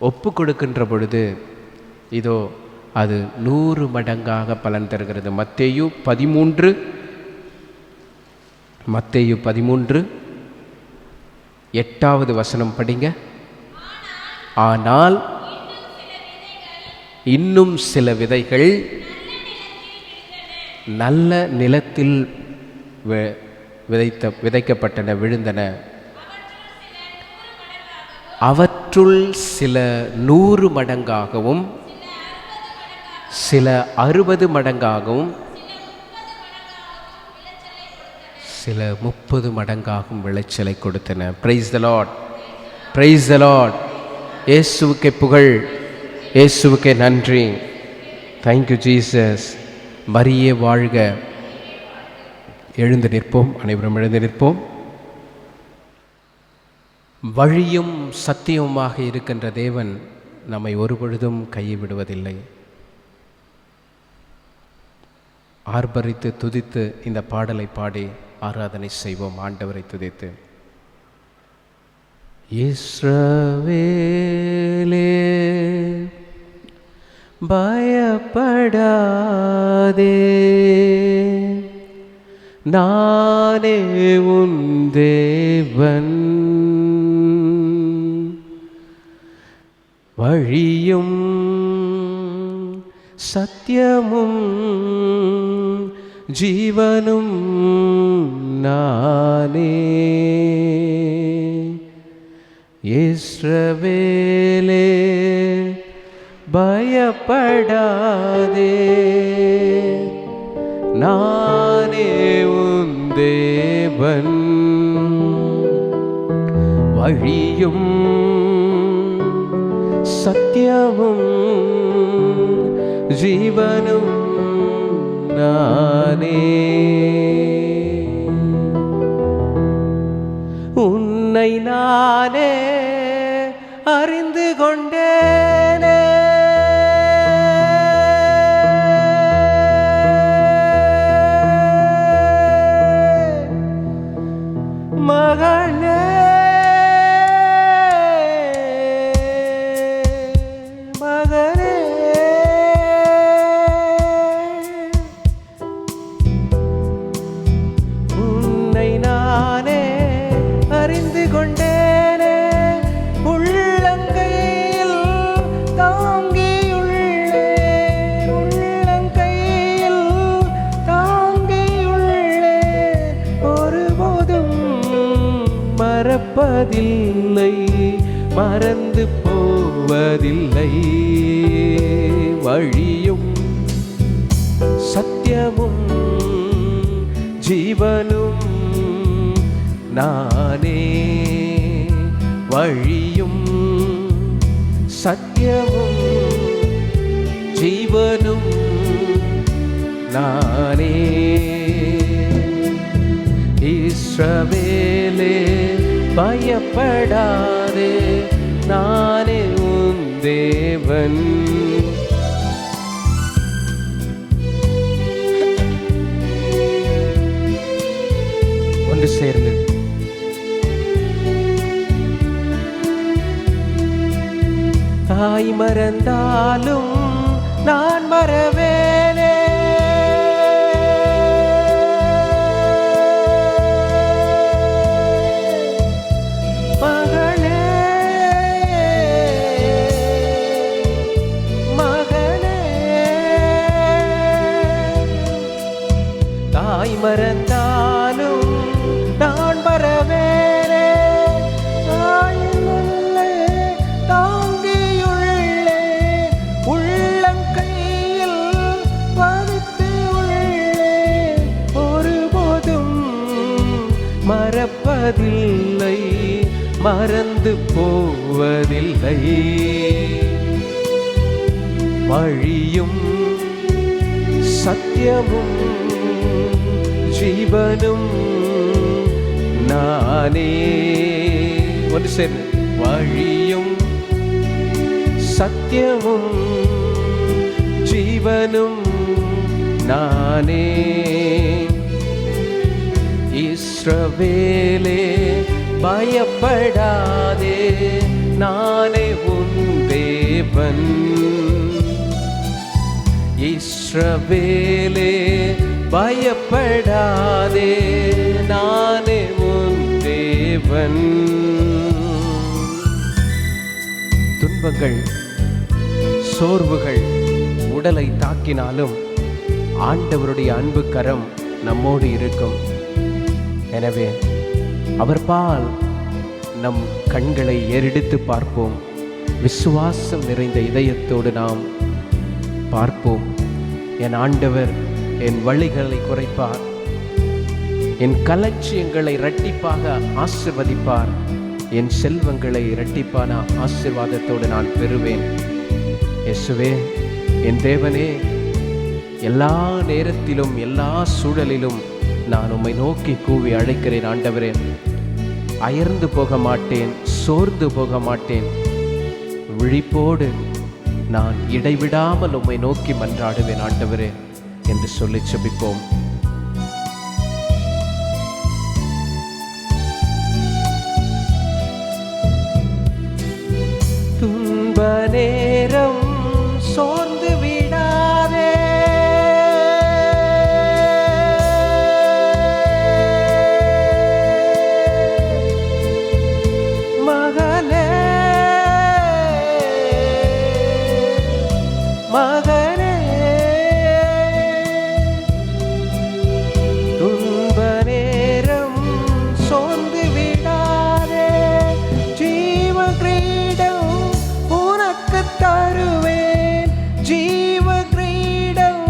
ஒப்பு கொடுக்கின்ற பொழுது, இதோ அது 100 மடங்காக பலன் தருகிறது. மத்தேயு 13 8வது வசனம் படிங்க. ஆனால் இன்னும் சில விதைகள் நல்ல நிலத்தில் விதைக்கப்பட்டன, விழுந்தன. அவற்றுள் சில 100 மடங்காகவும், சில 60 மடங்காகவும், சில 30 மடங்காகவும் விளைச்சலை கொடுத்தன. Praise the Lord, praise the Lord. இயேசுவுக்கே புகழ், இயேசுவுக்கே நன்றி. Thank you Jesus. மரியே வாழ்க. எழுந்து நிற்போம், அனைவரும் எழுந்து நிற்போம். வழியும் சத்தியமுமாக இருக்கின்ற தேவன் நம்மை ஒருபொழுதும் கைவிடுவதில்லை. ஆர்ப்பரித்து துதித்து இந்த பாடலை பாடி ஆராதனை செய்வோம் ஆண்டவரை துதித்து. இஸ்ரவேலே பயப்படாதே, நானே உன் தேவன். வழியும் சத்தியமும் ஜீவனும் நானே. இஸ்ரவேலே பயப்படாதே, நானே உன் தேவன். வழியும் சத்தியமும் ஜீவனும் நானே. உன்னை நானே அறிந்து கொண்டேனே, மகனே மகனே. உன்னை நானே அறிந்து கொண்டேனே, உள்ளங்கையில் தாங்கியுள்ளேன், உள்ளங்கையில் தாங்கியுள்ளேன். ஒருபோதும் மறப்பதில்லை, மறந்து போவதில்லை. வழியும் சத்தியமும் ஜீவனும் நானே. வழியும் சத்தியமும் ஜீவனும் நானே. இஸ்ரவேலே பயப்படாதே, நானே உன் தேவன். ஒன்று சேர்ந்து தாய் மறந்தாலும் நான் மறவேனே, மகனே மகனே. தாய் மறந்தாலும் நான் மறவேனே, தாயினுள்ளே தாங்கியுள்ளே, உள்ளங்கையில் பதித்து உள்ளே. ஒருபோதும் மறப்பதில்லை, மறந்து போவதில்லை. வழியும் சத்தியமும் ஜீவனும் நானே. ஒன்று சேர்ந்து வழியும் சத்தியமும் ஜீவனும் நானே. இஸ்ரவேலே பயப்படாதே, நானே உன் தேவன். இஸ்ரவேலே பயப்படாதே, நானே உன் தேவன். துன்பங்கள், சோர்வுகள் உடலை தாக்கினாலும் ஆண்டவருடைய அன்பு கரம் நம்மோடு இருக்கும். எனவே அவர் பால் நம் கண்களை ஏறெடுத்து பார்ப்போம். விசுவாசம் நிறைந்த இதயத்தோடு நாம் பார்ப்போம். என் ஆண்டவர் என் வழிகளை குறைப்பார், என் கலட்சியங்களை இரட்டிப்பாக ஆசிர்வதிப்பார், என் செல்வங்களை இரட்டிப்பான ஆசீர்வாதத்தோடு நான் பெறுவேன். இயேசுவே, என் தேவனே, எல்லா நேரத்திலும் எல்லா சூழலிலும் நான் உம்மை நோக்கி கூவி அழைக்கிறேன். ஆண்டவரே, அயர்ந்து போக மாட்டேன், சோர்ந்து போக மாட்டேன். விழிப்போடு நான் இடைவிடாமல் உம்மை நோக்கி மன்றாடுவேன் ஆண்டவரே என்று சொல்லி செபிப்போம். துன்ப நேரம் சோர்ந்து விடாதே, மகளே மகனே. துன்ப நேரம் சோர்ந்து விடாதே, ஜீவ கிரீடம் உனக்கு தருவேன், ஜீவ கிரீடம்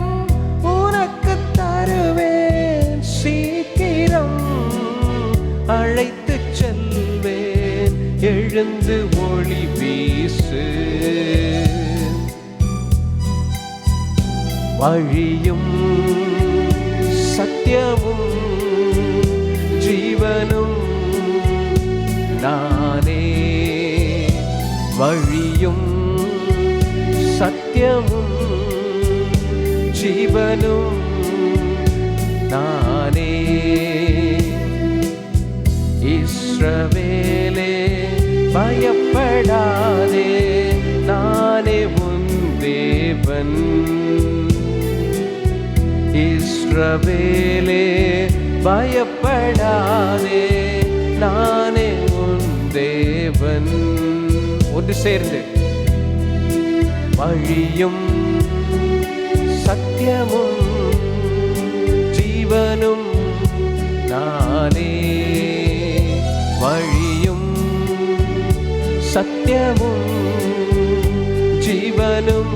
உனக்கு தருவேன். சீக்கிரம் அழைத்து செல்வேன், எழுந்து ஒளி வீசு. வழியும் சத்தியமும் ஜீவனும் நானே, வழியும் சத்தியமும் ஜீவனும் நானே. இஸ்ரவேலே பயப்படாதே, நானே உன் தேவன். இஸ்ரவேலே பயப்படாதே, நானே உன் தேவன். ஒன்று சேர்ந்து வழியும் சத்தியமும் ஜீவனும் நானே, வழியும் சத்தியமும் ஜீவனும்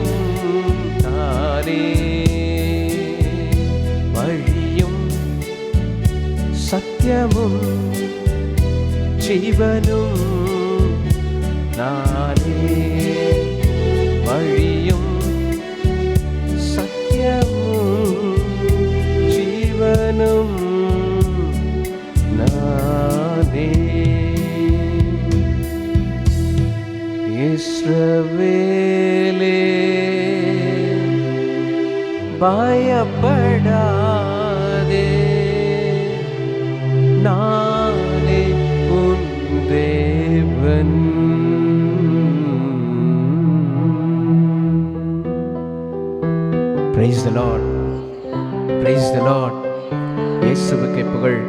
நானே, வழியும் சத்தியமும் ஜீவனும் நானே, வழியும் சத்தியமும் ஜீவனும் நானே. இஸ்ரவேலே பயப்படாதே, நானே உன் தேவன். Praise the Lord, praise the Lord. இயேசுவுக்கு புகழ்,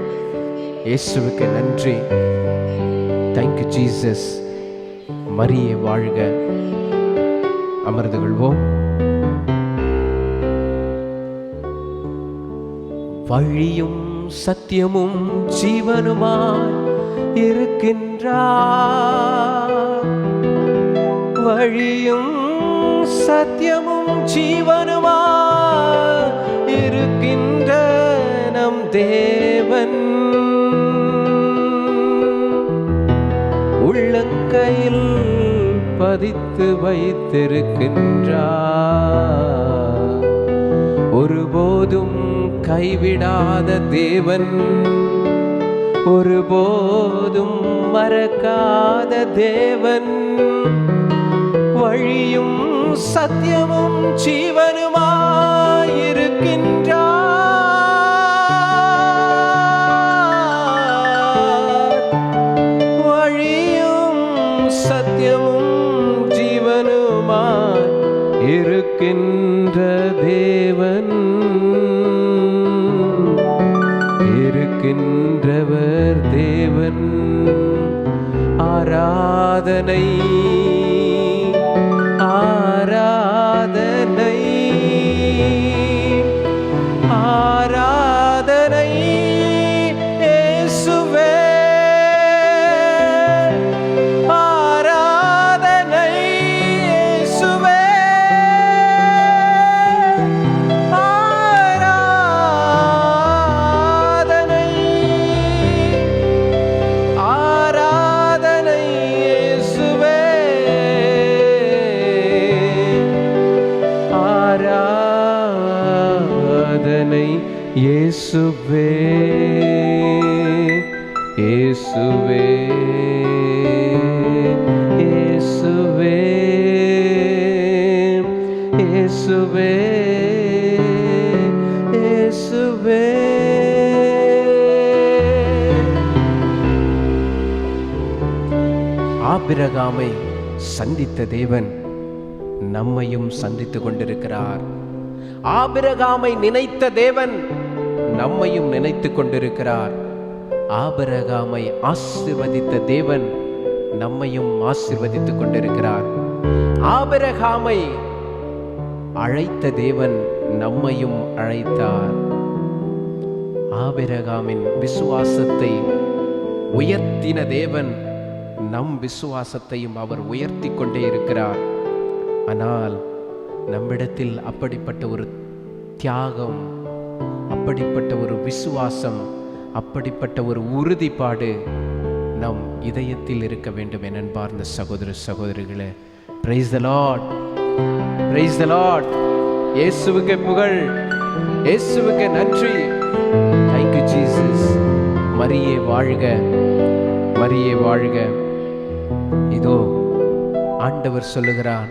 இயேசுவுக்கு நன்றி. Thank you Jesus. மரியே வாழ்க. அமர்ந்து கொள்வோம். வழியும் சத்தியமும் ஜீவனுமாய் இருக்கின்றார், வழியும் சத்தியமும் ஜீவனுமாய் இருக்கின்ற நம் தேவன் உள்ளங்கையில் பதித்து வைத்திருக்கின்றார். ஒருபோதும் கைவிடாத தேவன், ஒருபோதும் மறக்காத தேவன், வழியும் சத்தியமும் ஜீவனுமாயிருக்கின்றார். வழியும் சத்தியமும் ஜீவனுமாய் இருக்கின்ற தேவன், இருக்கின்றவர் தேவன். ஆராதனை ஆராதனை இயேசுவே, இயேசுவே, இயேசுவே, இயேசுவே, இயேசுவே. ஆபிரகாமை சந்தித்த தேவன் நம்மையும் சந்தித்துக் கொண்டிருக்கிறார். ஆபிரகாமை நினைத்த தேவன் நம்மையும் நினைத்துக் கொண்டிருக்கிறார். ஆபிரகாமை ஆசீர்வதித்த தேவன் நம்மையும் ஆசீர்வதித்துக் கொண்டிருக்கிறார். ஆபிரகாமை அழைத்த தேவன் நம்மையும் அழைத்தார். ஆபிரகாமின் விசுவாசத்தை உயர்த்தின தேவன் நம் விசுவாசத்தையும் அவர் உயர்த்தி கொண்டே இருக்கிறார். ஆனால் நம்மிடத்தில் அப்படிப்பட்ட ஒரு தியாகம், அப்படிப்பட்ட ஒரு விசுவாசம், அப்படிப்பட்ட ஒரு உறுதிப்பாடு நம் இதயத்தில் இருக்க வேண்டும். என் அன்பார்ந்த சகோதர சகோதரிகளே, praise the Lord, praise the Lord. இயேசுவுக்கு புகழ், இயேசுவுக்கு நன்றி. Thank you Jesus. மரியே வாழ்க, மரியே வாழ்க. இதோ ஆண்டவர் சொல்லுகிறார்,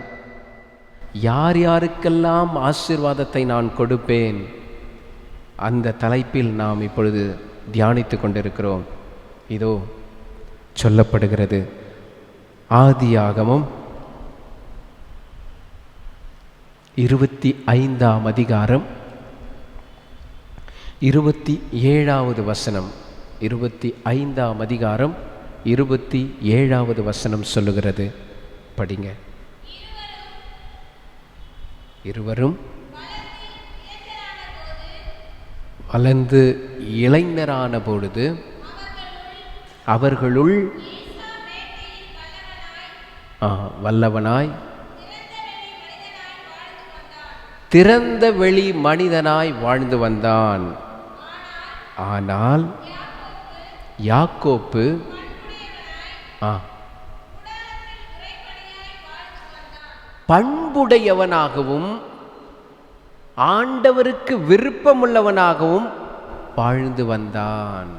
யார் யாருக்கெல்லாம் ஆசீர்வாதத்தை நான் கொடுப்பேன், அந்த தலைப்பில் நாம் இப்பொழுது தியானித்துக் கொண்டிருக்கிறோம். இதோ சொல்லப்படுகிறது, ஆதியாகமம் 25ஆம் அதிகாரம் 27வது வசனம். 25ஆம் அதிகாரம் 27வது வசனம் சொல்லுகிறது, படிங்க. இருவரும் வளர்ந்து இளைஞரான பொழுது அவர்களுள் வல்லவனாய் திறந்த வெளி மனிதனாய் வாழ்ந்து வந்தான். ஆனால் யாக்கோப்பு பண்புடையவனாகவும் ஆண்டவருக்கு விருப்பமுள்ளவனாகவும் வாழ்ந்து வந்தான்.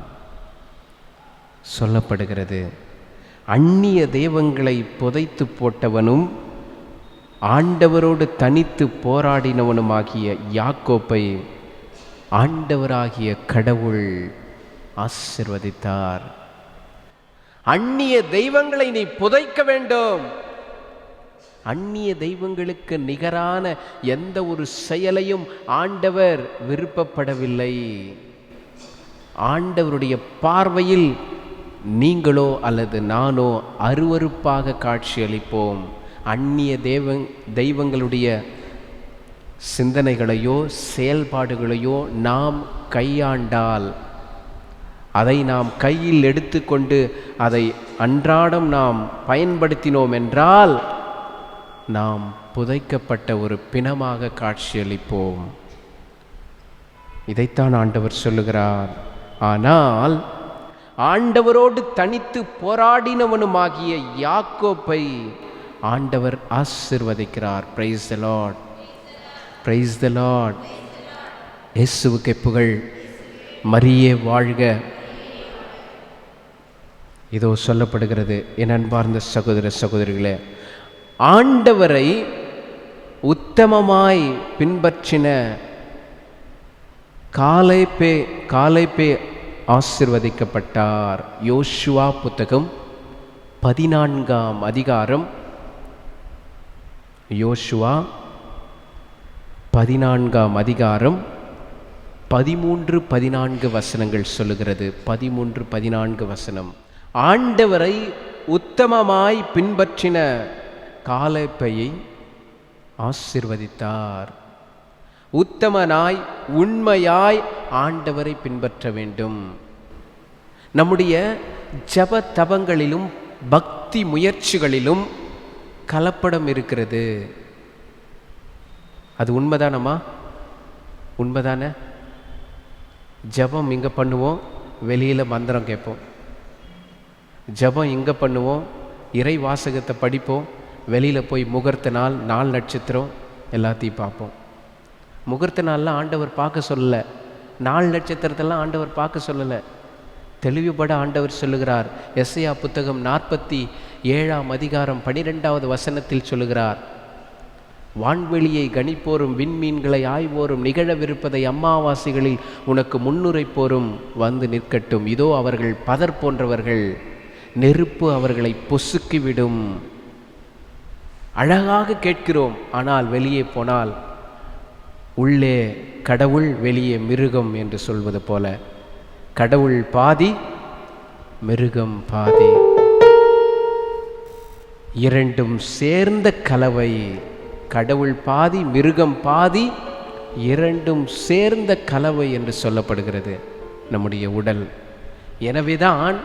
சொல்லப்படுகிறது, அந்நிய தெய்வங்களை புதைத்து போட்டவனும் ஆண்டவரோடு தனித்து போராடினவனுமாகிய யாக்கோப்பை ஆண்டவராகிய கடவுள் ஆசீர்வதித்தார். அந்நிய தெய்வங்களை நீ புதைக்க வேண்டும். அந்நிய தெய்வங்களுக்கு நிகரான எந்த ஒரு செயலையும் ஆண்டவர் விருப்பப்படவில்லை. ஆண்டவருடைய பார்வையில் நீங்களோ அல்லது நானோ அருவருப்பாக காட்சியளிப்போம். அந்நிய தெய்வங்களுடைய சிந்தனைகளையோ செயல்பாடுகளையோ நாம் கையாண்டால், அதை நாம் கையில் எடுத்துக்கொண்டு அதை அன்றாடம் நாம் பயன்படுத்தினோம் என்றால் நாம் புதைக்கப்பட்ட ஒரு பிணமாக காட்சியளிப்போம். இதைத்தான் ஆண்டவர் சொல்லுகிறார். ஆனால் ஆண்டவரோடு தனித்து போராடினவனுமாகிய யாக்கோப்பை ஆண்டவர் ஆசீர்வதிக்கிறார். Praise the Lord, praise the Lord. இயேசுவுக்கு புகழ், மரியே வாழ்க. இதோ சொல்லப்படுகிறது, என் அன்பார்ந்த சகோதர சகோதரிகளே, ஆண்டவரை உத்தமமாய் பின்பற்றின காலேபே ஆசீர்வதிக்கப்பட்டார். யோசுவா புத்தகம் 14ஆம் அதிகாரம், யோசுவா 14ஆம் அதிகாரம் 13-14 வசனங்கள் சொல்லுகிறது. 13-14 வசனம். ஆண்டவரை உத்தமமாய் பின்பற்றின காலேபையை ஆசீர்வதித்தார். உத்தமனாய் உண்மையாய் ஆண்டவரை பின்பற்ற வேண்டும். நம்முடைய ஜப தபங்களிலும் பக்தி முயற்சிகளிலும் கலப்படம் இருக்கிறது. அது உண்மைதானம்மா? உண்மைதானே? ஜபம் இங்கே பண்ணுவோம், வெளியில் மந்திரம் கேட்போம். ஜபம் இங்கே பண்ணுவோம், இறை வாசகத்தை படிப்போம், வெளியில் போய் முகூர்த்த நாள், நாள் நட்சத்திரம் எல்லாத்தையும் பார்ப்போம். முகூர்த்த நாளில் ஆண்டவர் பார்க்க சொல்லலை, நாள் நட்சத்திரத்தெல்லாம் ஆண்டவர் பார்க்க சொல்லலை. தெளிவுபட ஆண்டவர் சொல்லுகிறார். எஸ்ஐயா புத்தகம் 47:12 சொல்லுகிறார், வான்வெளியை கணிப்போரும் விண்மீன்களை ஆய்வோரும் நிகழவிருப்பதை அம்மாவாசைகளில் உனக்கு முன்னுரைப்போரும் வந்து நிற்கட்டும். இதோ அவர்கள் பதர் போன்றவர்கள், நெருப்பு அவர்களை பொசுக்கிவிடும். அழகாக கேட்கிறோம், ஆனால் வெளியே போனால் உள்ளே கடவுள் வெளியே மிருகம் என்று சொல்வது போல, கடவுள் பாதி மிருகம் பாதி, இரண்டும் சேர்ந்த கலவை. கடவுள் பாதி மிருகம் பாதி, இரண்டும் சேர்ந்த கலவை என்று சொல்லப்படுகிறது நம்முடைய உடல். எனவேதான்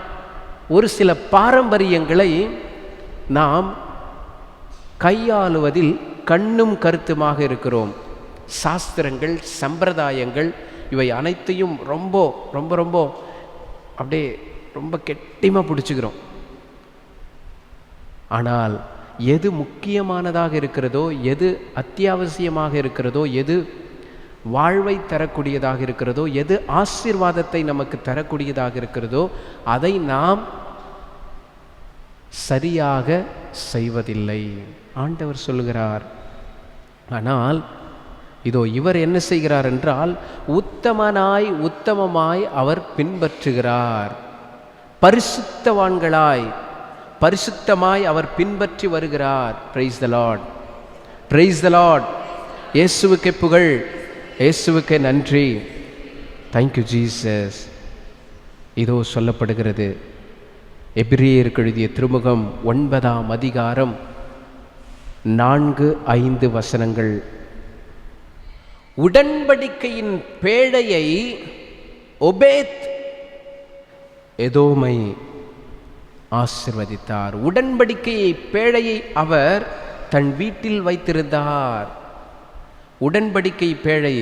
ஒரு சில பாரம்பரியங்களை நாம் கையாளுவதில் கண்ணும் கருத்துமாக இருக்கிறோம். சாஸ்திரங்கள், சம்பிரதாயங்கள் இவை அனைத்தையும் ரொம்ப ரொம்ப ரொம்ப அப்படியே ரொம்ப கெட்டிமாக பிடிச்சிக்கிறோம். ஆனால் எது முக்கியமானதாக இருக்கிறதோ, எது அத்தியாவசியமாக இருக்கிறதோ, எது வாழ்வை தரக்கூடியதாக இருக்கிறதோ, எது ஆசீர்வாதத்தை நமக்கு தரக்கூடியதாக இருக்கிறதோ அதை நாம் சரியாக செய்வதில்லை. ஆண்டவர் சொல்லுகிறார். ஆனால் இதோ இவர் என்ன செய்கிறார் என்றால், உத்தமனாய் உத்தமமாய் அவர் பின்பற்றுகிறார். பரிசுத்தவான்களாய் பரிசுத்தமாய் அவர் பின்பற்றி வருகிறார். Praise the Lord, praise the Lord. இயேசுவுக்கே புகழ், இயேசுவுக்கே நன்றி. Thank you Jesus. இதோ சொல்லப்படுகிறது எபிரேயருக்கு எழுதிய திருமுகம் 9ஆம் அதிகாரம் 4-5 உடன்படிக்கையின் பேழையை ஒபேத் எதோமை ஆசீர்வதித்தார். உடன்படிக்கையை பேழையை அவர் தன் வீட்டில் வைத்திருந்தார். உடன்படிக்கை பேழை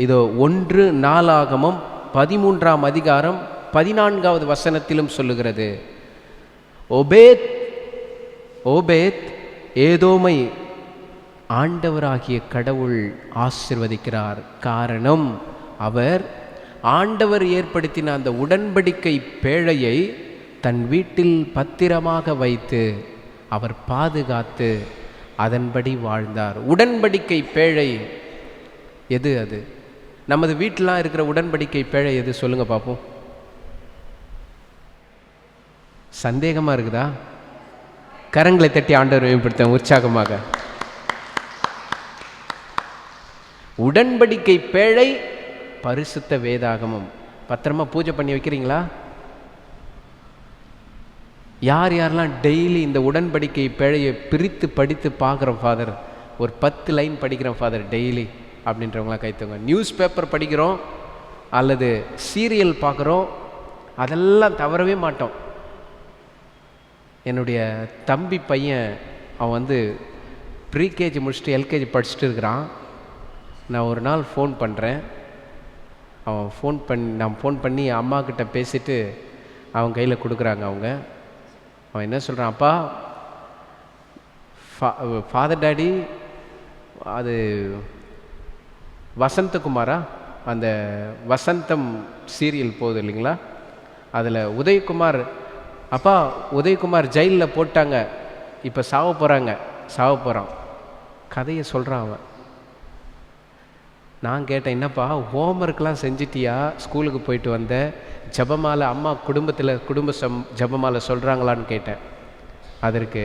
இதோ 1 நாளாகமம் 13ஆம் அதிகாரம் 14 சொல்லுகிறது. ஒபேத் ஏதோமை ஆண்டவராகிய கடவுள் ஆசீர்வதிக்கிறார். காரணம், அவர் ஆண்டவர் ஏற்படுத்தின அந்த உடன்படிக்கை பேழையை தன் வீட்டில் பத்திரமாக வைத்து அவர் பாதுகாத்து அதன்படி வாழ்ந்தார். உடன்படிக்கை பேழை எது? அது நமது வீட்டிலாம் இருக்கிற உடன்படிக்கை பேழை எது? சொல்லுங்க பார்ப்போம். சந்தேகமாக இருக்குதா? கரங்களை தட்டி ஆண்டவர் மேம்படுத்த உற்சாகமாக. உடன்படிக்கை பேழை பரிசுத்த வேதாகமம். பத்திரமா பூஜை பண்ணி வைக்கிறீங்களா? யார் யாரெல்லாம் டெய்லி இந்த உடன்படிக்கை பேழையை பிரித்து படித்து பார்க்குறோம் ஃபாதர், ஒரு 10 லைன் படிக்கிறோம் ஃபாதர் டெய்லி அப்படின்றவங்களாம் கைத்தவங்க. நியூஸ் பேப்பர் படிக்கிறோம் அல்லது சீரியல் பார்க்குறோம், அதெல்லாம் தவறவே மாட்டோம். என்னுடைய தம்பி பையன் அவன் ப்ரீகேஜி முடிச்சுட்டு எல்கேஜி படிச்சுட்டு இருக்கிறான். நான் ஒரு நாள் ஃபோன் பண்ணுறேன். நான் ஃபோன் பண்ணி அம்மாக்கிட்ட பேசிவிட்டு அவன் கையில் கொடுக்குறாங்க. அவன் என்ன சொல்கிறான், அப்பா ஃபாதர் டாடி அது வசந்தகுமாரா, அந்த வசந்தம் சீரியல் போகுது இல்லைங்களா, அதில் உதயகுமார், அப்பா உதயகுமார் ஜெயிலில் போட்டாங்க, இப்போ சாவ போகிறான் கதையை சொல்கிறான் அவன். நான் கேட்டேன், என்னப்பா ஹோம்ஒர்க்லாம் செஞ்சிட்டியா, ஸ்கூலுக்கு போயிட்டு வந்த, ஜபமாலை அம்மா குடும்ப ஜபமாலை சொல்கிறாங்களான்னு கேட்டேன். அதற்கு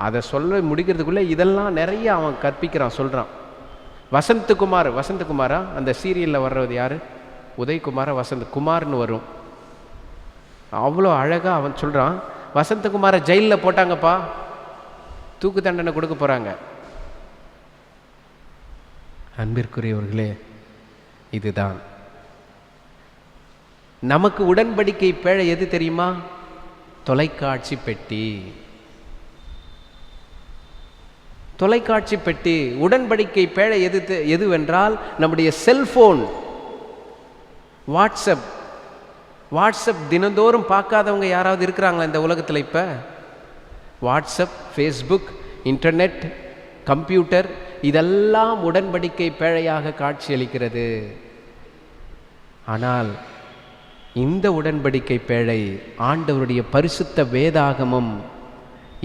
அதை சொல்ல முடிக்கிறதுக்குள்ளே இதெல்லாம் நிறைய அவன் கற்பிக்கிறான், சொல்கிறான். வசந்தகுமாரா அந்த சீரியலில் வர்றது யார்? உதயகுமாரா வசந்தகுமார்னு வரும். அவ்வளோ அழகாக அவன் சொல்கிறான், வசந்தகுமாரை ஜெயிலில் போட்டாங்கப்பா, தூக்கு தண்டனை கொடுக்க போகிறாங்க. அன்பிற்குரியவர்களே, இதுதான் நமக்கு உடன்படிக்கை பேழை. எது தெரியுமா? தொலைக்காட்சி பெட்டி. தொலைக்காட்சி பெட்டி உடன்படிக்கை பேழை எதுவென்றால் நம்முடைய செல்போன். வாட்ஸ்அப் தினந்தோறும் பார்க்காதவங்க யாராவது இருக்கிறாங்களா இந்த உலகத்தில்? இப்போ வாட்ஸ்அப், ஃபேஸ்புக், இன்டர்நெட், கம்ப்யூட்டர் இதெல்லாம் உடன்படிக்கை பேழையாக காட்சியளிக்கிறது. ஆனால் இந்த உடன்படிக்கை பேழை, ஆண்டவருடைய பரிசுத்த வேதாகமம்,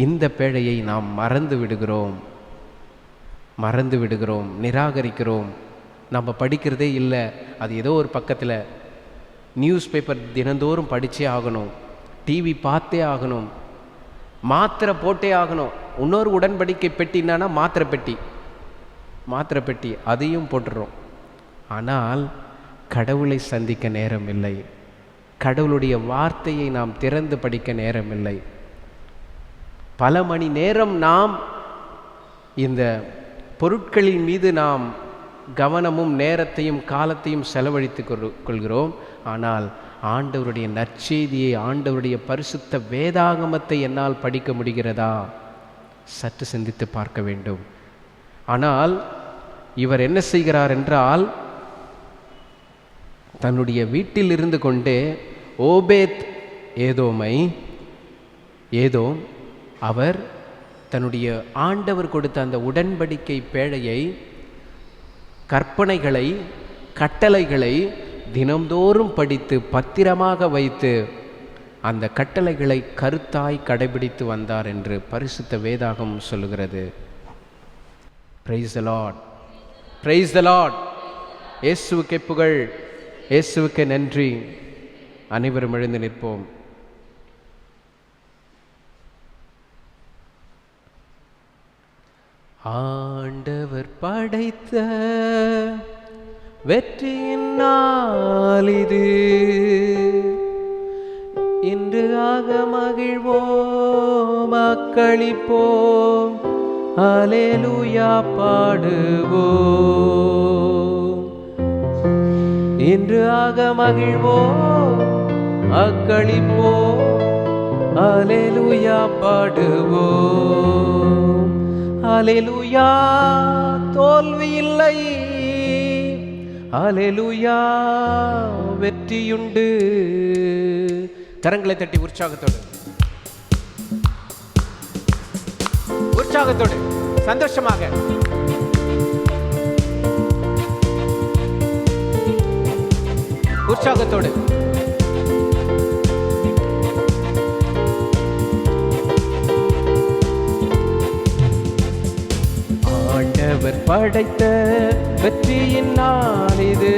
இந்த பேழையை நாம் மறந்து விடுகிறோம், நிராகரிக்கிறோம். நம்ம படிக்கிறதே இல்லை. அது ஏதோ ஒரு பக்கத்தில் நியூஸ் பேப்பர் தினந்தோறும் படித்தே ஆகணும், டிவி பார்த்தே ஆகணும், மாத்திரை போட்டே ஆகணும். இன்னொரு உடன்படிக்கை பெட்டினா மாத்திரை பெட்டி அதையும் போட்டுறோம். ஆனால் கடவுளை சந்திக்க நேரம் இல்லை, கடவுளுடைய வார்த்தையை நாம் திறந்து படிக்க நேரம் இல்லை. பல மணி நேரம் நாம் இந்த பொருட்களின் மீது நாம் கவனமும் நேரத்தையும் காலத்தையும் செலவழித்து கொள்கிறோம். ஆனால் ஆண்டவருடைய நற்செய்தியை, ஆண்டவருடைய பரிசுத்த வேதாகமத்தை என்னால் படிக்க முடிகிறதா? சற்று சிந்தித்து பார்க்க வேண்டும். ஆனால் இவர் என்ன செய்கிறார் என்றால், தன்னுடைய வீட்டில் இருந்து கொண்டே ஓபேத் ஏதோம் அவர் தன்னுடைய ஆண்டவர் கொடுத்த அந்த உடன்படிக்கை பேழையை, கற்பனைகளை, கட்டளைகளை தினம்தோறும் படித்து பத்திரமாக வைத்து அந்த கட்டளைகளை கருத்தாய் கடைபிடித்து வந்தார் என்று பரிசுத்த வேதாகமம் சொல்லுகிறது. Praise the Lord, praise the Lord. இயேசுவுக்கே புகழ், இயேசுவுக்கே நன்றி. அனைவரும் எழுந்து நிற்போம். ஆண்டவர் படைத்த வெற்றியின் நாள் இது, இன்று ஆக மகிழ்வோம், அக்களிப்போம், அல்லேலூயா பாடுவோம். இன்று ஆக மகிழ்வோம், அக்களிப்போம், அல்லேலூயா பாடுவோம். அல்லேலூயா, தோல்வி இல்லை, அல்லேலூயா வெற்றியுண்டு. கரங்களை தட்டி உற்சாகத்தோடு சந்தோஷமாக உற்சாகத்தோடு ஆண்டவர் படைத்த வெற்றியின் நாள் இது,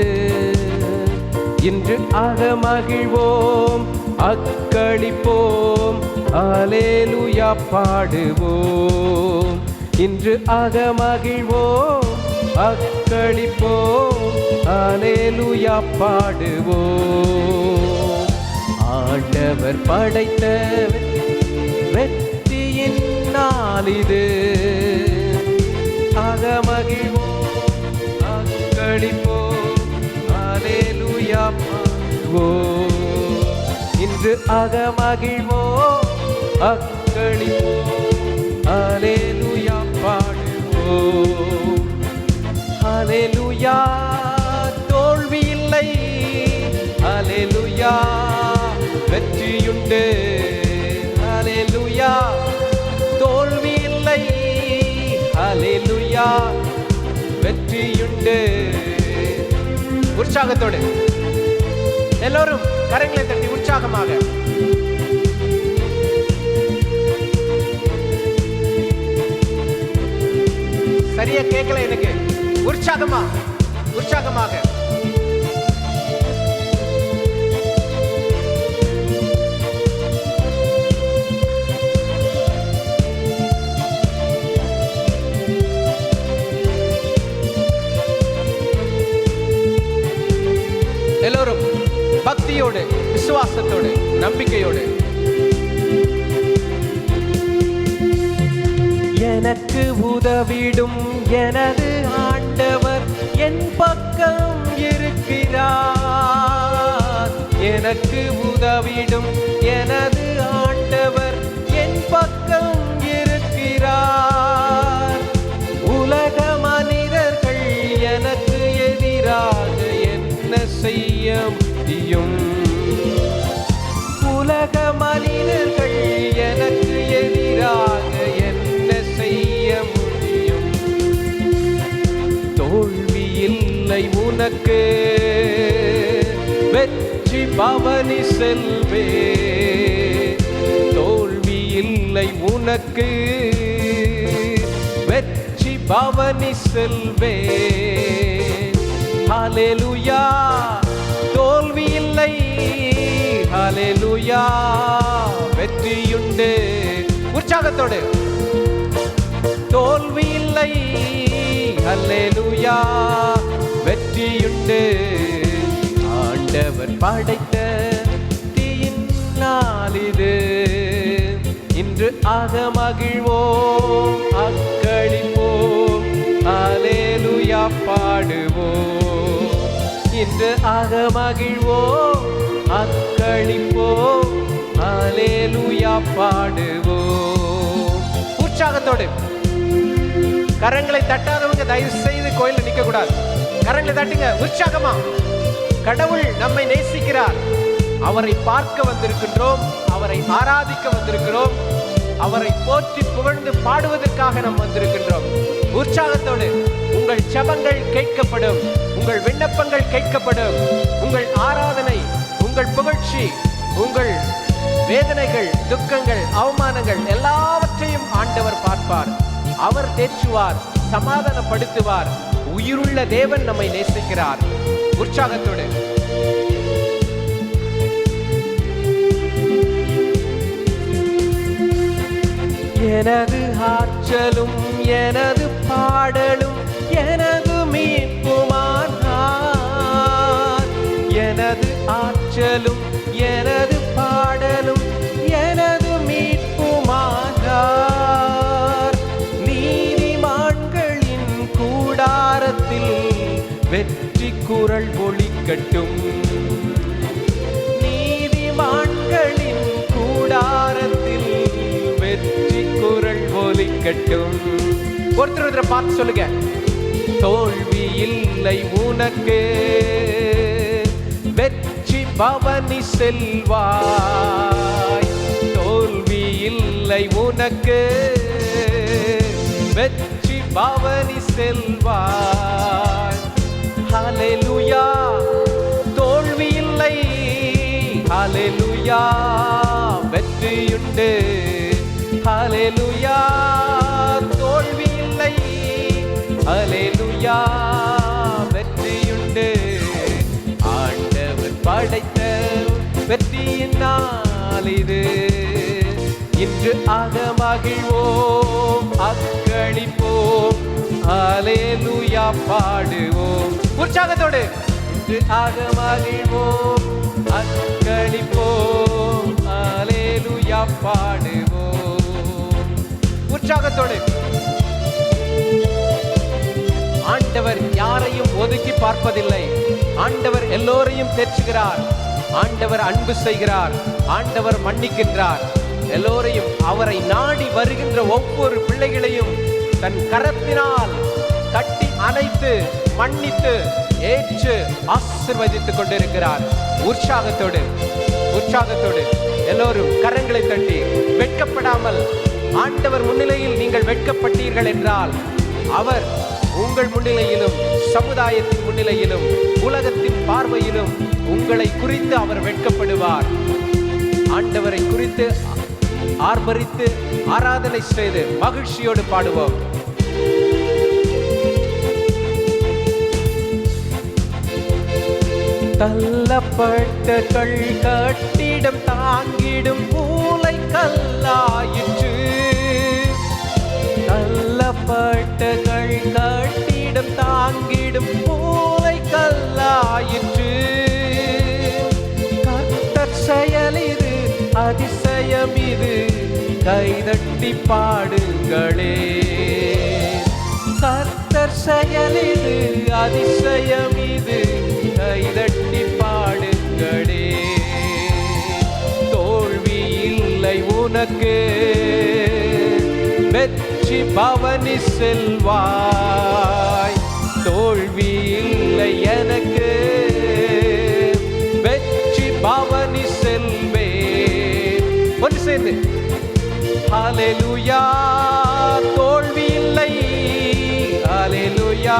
இன்று ஆக மகிழ்வோம், அக்களிப்போம், அல்லேலூயா பாடுவோம். இன்று ஆக மகிழ்வோம், அக்களிப்போம், அல்லேலூயா பாடுவோம். ஆண்டவர் படைத்த வெற்றியின் நாள் இது, ஆக மகிழ்வோம், அக்களிப்போம், அல்லேலூயா பாடுவோம். இன்று ஆக மகிழ்வோம், அக்களிப்போம், அல்லேலூயா பாடுவோம். அல்லேலூயா, தோல்வி இல்லை, அல்லேலூயா வெற்றியுண்டு. அல்லேலூயா, தோல்வி இல்லை, அல்லேலூயா வெற்றியுண்டு. உற்சாகத்தோடு எல்லோரும் கரங்களை தட்டி உற்சாகமாக சரியா கேட்கல எனக்கு. உற்சாகமாக எல்லோரும் பக்தியோடு, விசுவாசத்தோடு, நம்பிக்கையோடு. எனக்கு உதவிடும் எனது ஆண்டவர் என் பக்கம் இருக்கிறார். எனக்கு உதவிடும் எனது ஆண்டவர் என் பக்கம் இருக்கிறார். உலக மனிதர்கள் எனக்கு எதிராக என்ன செய்ய முடியும்? உலக மனிதர்கள் எனக்கு எதிராக என்ன செய்ய முடியும்? இல்லை உனக்கு, வெற்றி பவனி செல்வே. தோல்வி இல்லை உனக்கு, வெற்றி பவனி செல்வே. ஹல்லேலூயா. தோல்வி இல்லை, ஹல்லேலூயா, வெற்றியுண்டு. உற்சாகத்தோடு. தோல்வி இல்லை, ஹல்லேலூயா, வெற்றியுண்டு. ஆண்டவர் படைத்த தீயின் நாளிது, இன்று அகமகிழ்வோம் அக்களிப்போம், ஹல்லேலூயா பாடுவோம். இன்று அகமகிழ்வோம் அக்களிப்போம், ஹல்லேலூயா பாடுவோம். உற்சாகத்தோடு. கரங்களை தட்டாதவங்க தயவு செய்து கோயிலில் நிற்க கூடாது. கரங்களை தட்டுங்க உற்சாகமா. கடவுள் நம்மை நேசிக்கிறார். அவரை பார்க்க வந்திருக்கின்றோம், அவரை ஆராதிக்க வந்திருக்கிறோம், அவரை போற்றி புகழ்ந்து பாடுவதற்காக நாம் வந்திருக்கின்றோம். உற்சாகத்தோடு. உங்கள் ஜெபங்கள் கேட்கப்படும், உங்கள் விண்ணப்பங்கள் கேட்கப்படும், உங்கள் ஆராதனை, உங்கள் புகழ்ச்சி, உங்கள் வேதனைகள், துக்கங்கள், அவமானங்கள் எல்லாவற்றையும் ஆண்டவர் பார்ப்பார். அவர் தேற்றுவார், சமாதானப்படுத்துவார். உயிருள்ள தேவன் நம்மை நேசிக்கிறார். உற்சாகத்தோடு. எனது ஆற்றலும் எனது பாடலும் எனது மீட்புமானார். எனது ஆற்றலும் எனது பாடலும் எனது மீட்புமானார். நீதிமான்களின் கூடாரத்தில் வெற்றி குரல் ஒலிக்கட்டும். நீதிமான்களின் கூடாரத்தில் வெற்றி குரல் ஒலிக்கட்டும். ஒருத்தர் பார்த்து சொல்லுங்க. தோல்வி இல்லை உனக்கு, வெற்றி பவனி செல்வாய். தோல்வி இல்லை உனக்கு, வெற்றி பவனி செல்வாய். ஹல்லேலூயா. தோல்வி இல்லை, ஹல்லேலூயா, வெற்றியுண்டு. ஹல்லேலூயா. தோல்வி இல்லை, ஹல்லேலூயா, வெற்றியுண்டு. ஆண்டவர் படைத்த வெற்றியின் நாள் இது, இன்று அகமகிழ்வோம் அக்களிப்போம், ஹல்லேலூயா பாடுவோம். உற்சாகத்தோடு. இன்று அகமகிழ்வோம் அக்களிப்போம், ஹல்லேலூயா பாடுவோம். உற்சாகத்தோடு. ஆண்டவர் யாரையும் ஒதுக்கி பார்ப்பதில்லை. ஆண்டவர் எல்லோரையும் தேற்றுகிறார். ஆண்டவர் அன்பு செய்கிறார். ஆண்டவர் மன்னிக்கின்றார். எல்லோரையும், அவரை நாடி வருகின்ற ஒவ்வொரு பிள்ளைகளையும் தன் கரத்தினால் கட்டி அணைத்து மன்னித்து ஏற்று ஆசீர்வதித்துக் கொண்டிருக்கிறார். உற்சாகத்தோடு. உற்சாகத்தோடு. எல்லோரும் கரங்களை தட்டி வெட்கப்படாமல், ஆண்டவர் முன்னிலையில் நீங்கள் வெட்கப்பட்டீர்கள் என்றால் அவர் உங்கள் முன்னிலையிலும் சமுதாயத்தின் முன்னிலையிலும் உலகத்தின் பார்வையிலும் உங்களை குறித்து அவர் வெட்கப்படுவார். ஆண்டவரை குறித்து ஆர்ப்பரித்து ஆராதனை செய்து மகிழ்ச்சியோடு பாடுவோம். தள்ளப்பட்ட கல் கட்டிடம் தாங்கிடும் மூளை கல்லாயிற்று. தள்ளப்பட்ட கல் கட்டிடம் தாங்கிடும் மூளை கல்லாயிற்று. கர்த்தர் செயல் இது, அதிசயம் இது, கைதட்டி பாடுங்களே. கர்த்தர் செயல் இது, அதிசயம் இது, கைதட்டி பாடுங்களே. தோல்வி இல்லை உனக்கு, வெற்றி பவனி செல்வாய். தோல்வி இல்லை எனக்கு, வெற்றி பவனி செல்வே. ஒன்று சேர்ந்து ஹல்லேலூயா. தோல்வி இல்லை, ஹல்லேலூயா,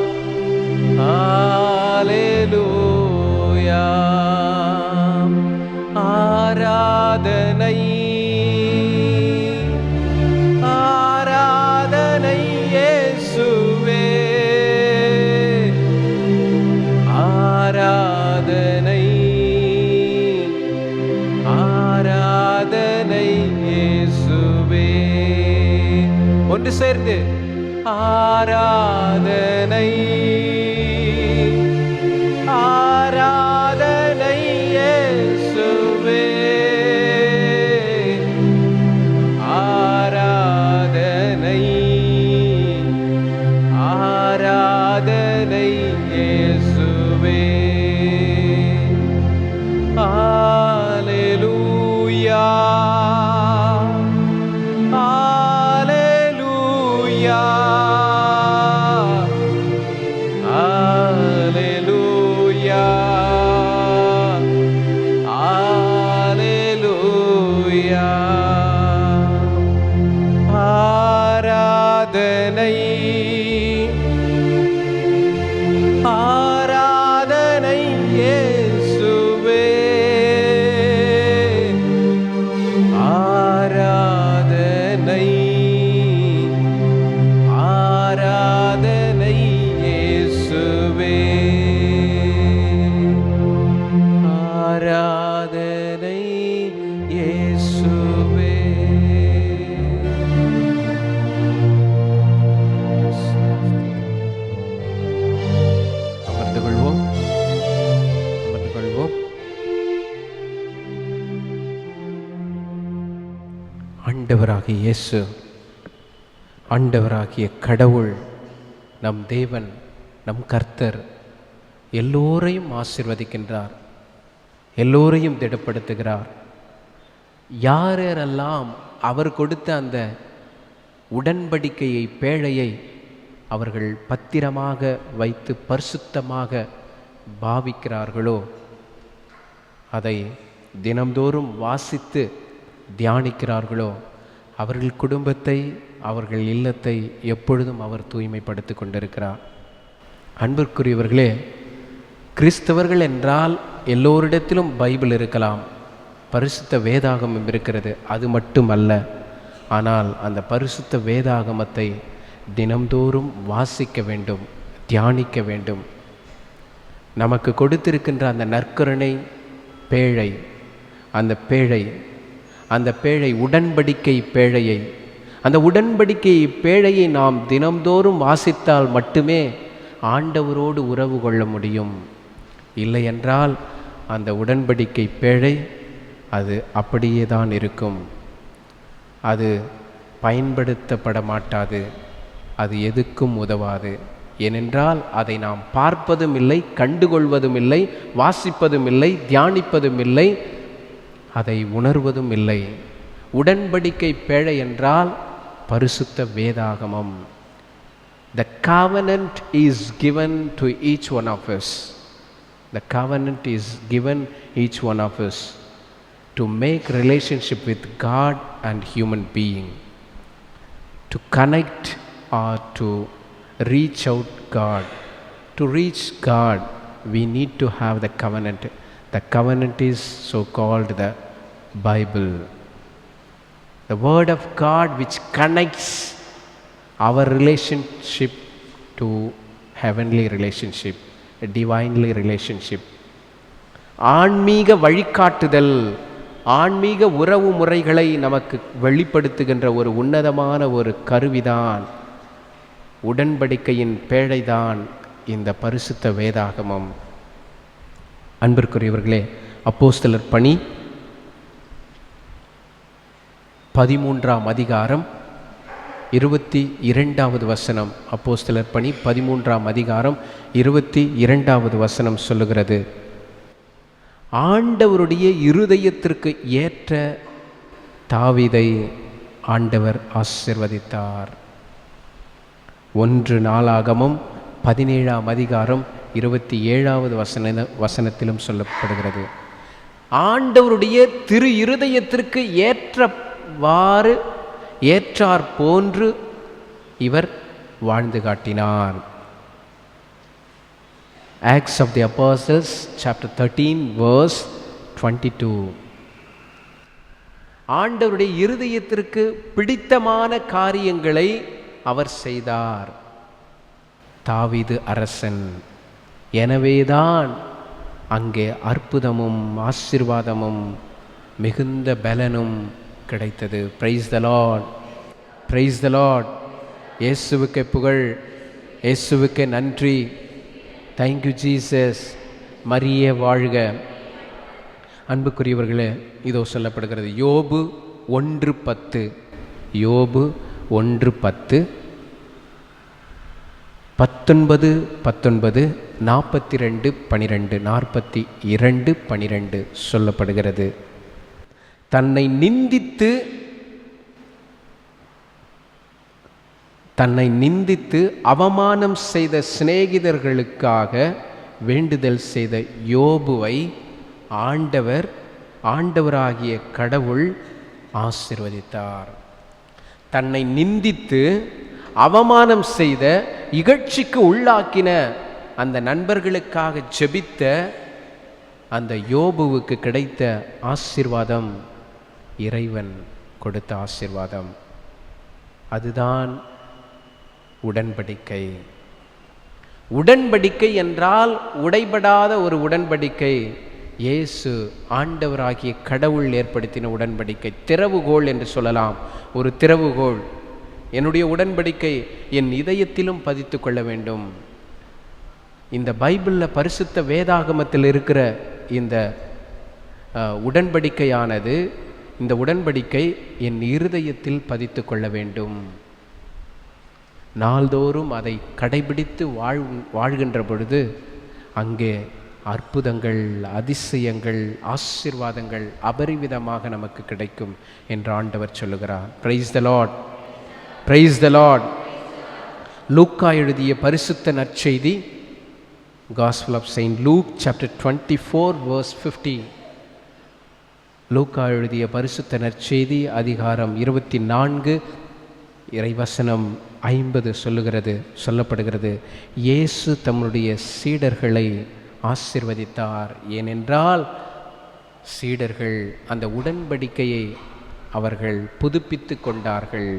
சேர்ந்து ஆராதனை ஆராதனை இயேசுவே, ஆராதனை ஆராதனை இயேசுவே. ஹல்லேலூயா ஹல்லேலூயா ஹல்லேலூயா ஹல்லேலூயா. ஆராதனை ஆராதனை இயேசுவே, ஆராதனை ஆராதனை இயேசுவே, ஆராதனை இயேசுவே. அமர்ந்து கொள்வோம், அமர்ந்து கொள்வோம். ஆண்டவராகிய இயேசு, ஆண்டவராகிய கடவுள், நம் தேவன், நம் கர்த்தர் எல்லோரையும் ஆசீர்வதிக்கின்றார், எல்லோரையும் திடப்படுத்துகிறார். யாரெல்லாம் அவர் கொடுத்த அந்த உடன்படிக்கையை, பேழையை அவர்கள் பத்திரமாக வைத்து பரிசுத்தமாக பாவிக்கிறார்களோ, அதை தினம்தோறும் வாசித்து தியானிக்கிறார்களோ, அவர்கள் குடும்பத்தை, அவர்கள் இல்லத்தை எப்பொழுதும் அவர் தூய்மைப்படுத்தி கொண்டிருக்கிறார். அன்பிற்குரியவர்களே, கிறிஸ்தவர்கள் என்றால் எல்லோரிடத்திலும் பைபிள் இருக்கலாம், பரிசுத்த வேதாகமம் இருக்கிறது, அது மட்டுமல்ல. ஆனால் அந்த பரிசுத்த வேதாகமத்தை தினம்தோறும் வாசிக்க வேண்டும், தியானிக்க வேண்டும். நமக்கு கொடுத்திருக்கின்ற அந்த நற்கருணை பேழை, அந்த பேழை உடன்படிக்கை பேழையை, அந்த உடன்படிக்கை பேழையை நாம் தினம்தோறும் வாசித்தால் மட்டுமே ஆண்டவரோடு உறவு கொள்ள முடியும். இல்லை என்றால் அந்த உடன்படிக்கை பேழை அது அப்படியே தான் இருக்கும், அது பயன்படுத்தப்பட மாட்டாது, அது எதுக்கும் உதவாது. ஏனென்றால் அதை நாம் பார்ப்பதும் இல்லை, கண்டுகொள்வதும் இல்லை, வாசிப்பதும் இல்லை, தியானிப்பதும் இல்லை, அதை உணர்வதும் இல்லை. உடன்படிக்கை பேழை என்றால் பரிசுத்த வேதாகமம். The covenant is given to each one of us. The covenant is given each one of us to make relationship with God and human being, to connect or to reach out God. To reach God, we need to have the covenant. The covenant is so called the Bible, the word of God which connects our relationship to heavenly relationship, a divinely relationship. ஆன்மீக வழிகாட்டுதல், ஆன்மீக உறவு முறைகளை நமக்கு வெளிப்படுத்துகின்ற ஒரு உன்னதமான ஒரு கருவிதான், உடன்படிக்கையின் பேழைதான் இந்த பரிசுத்த வேதாகமம். அன்பிற்குரியவர்களே, அப்போஸ்தலர் பணி 13ஆம் அதிகாரம் 22வது வசனம். அப்போஸ்தலர் பணி 13ஆம் அதிகாரம் 22வது வசனம் சொல்லுகிறது, ஆண்டவருடைய இருதயத்திற்கு ஏற்ற தாவீதை ஆண்டவர் ஆசீர்வதித்தார். 1 நாளாகமம் 17ஆம் அதிகாரம் 27வது வசனத்திலும் சொல்லப்படுகிறது, ஆண்டவருடைய திரு இருதயத்திற்கு ஏற்றவாறு, ஏற்றார் போன்று இவர் வாழ்ந்து காட்டினார். Acts of the Apostles chapter 13 verse 22. ஆண்டவருடைய இருதயத்திற்கு பிடித்தமான காரியங்களை அவர் செய்தார். தாவீது அரசன், எனவேதான் அங்கே அற்புதமும் ஆசீர்வாதமும் மிகுந்த பலனும் கிடைத்தது. Price the lord, praise the lord. இயேசுவுக்கே புகழ், இயேசுவுக்கே நன்றி. Thank you Jesus. மரியே வாழ்க. அன்புக்குரியவர்களே, இதோ சொல்லப்படுகிறது யோபு 1:10. யோபு 1:10, 19, 42, 12 சொல்லப்படுகிறது. தன்னை நிந்தித்து அவமானம் செய்த சிநேகிதர்களுக்காக வேண்டுதல் செய்த யோபுவை ஆண்டவராகிய கடவுள் ஆசீர்வதித்தார். தன்னை நிந்தித்து அவமானம் செய்த, இகழ்ச்சிக்கு உள்ளாக்கின அந்த நண்பர்களுக்காக ஜெபித்த அந்த யோபுவுக்கு கிடைத்த ஆசீர்வாதம், இறைவன் கொடுத்த ஆசீர்வாதம். அதுதான் உடன்படிக்கை. உடன்படிக்கை என்றால் உடைபடாத ஒரு உடன்படிக்கை. இயேசு ஆண்டவராகிய கடவுள் ஏற்படுத்தின உடன்படிக்கை. திறவுகோல் என்று சொல்லலாம். ஒரு திறவுகோல். என்னுடைய உடன்படிக்கை என் இதயத்திலும் பதித்து கொள்ள வேண்டும். இந்த பைபிளில், பரிசுத்த வேதாகமத்தில் இருக்கிற இந்த உடன்படிக்கையானது, இந்த உடன்படிக்கை என் இருதயத்தில் பதித்து கொள்ள வேண்டும். நாள்தோறும் அதை கடைபிடித்து வாழ்கின்ற பொழுது அங்கே அற்புதங்கள், அதிசயங்கள், ஆசீர்வாதங்கள் அபரிவிதமாக நமக்கு கிடைக்கும் என்று ஆண்டவர் சொல்லுகிறார். Praise the lord, praise the lord. லூக்கா எழுதிய பரிசுத்த நற்செய்தி, Gospel of Saint Luke chapter 24 verse 50. லூக்கா எழுதிய பரிசுத்த நற்செய்தி அதிகாரம் 24 இறைவசனம் 50 சொல்லப்படுகிறது. இயேசு தம்முடைய சீடர்களை ஆசீர்வதித்தார். ஏனென்றால் சீடர்கள் அந்த உடன்படிக்கையை அவர்கள் புதுப்பித்து கொண்டார்கள்.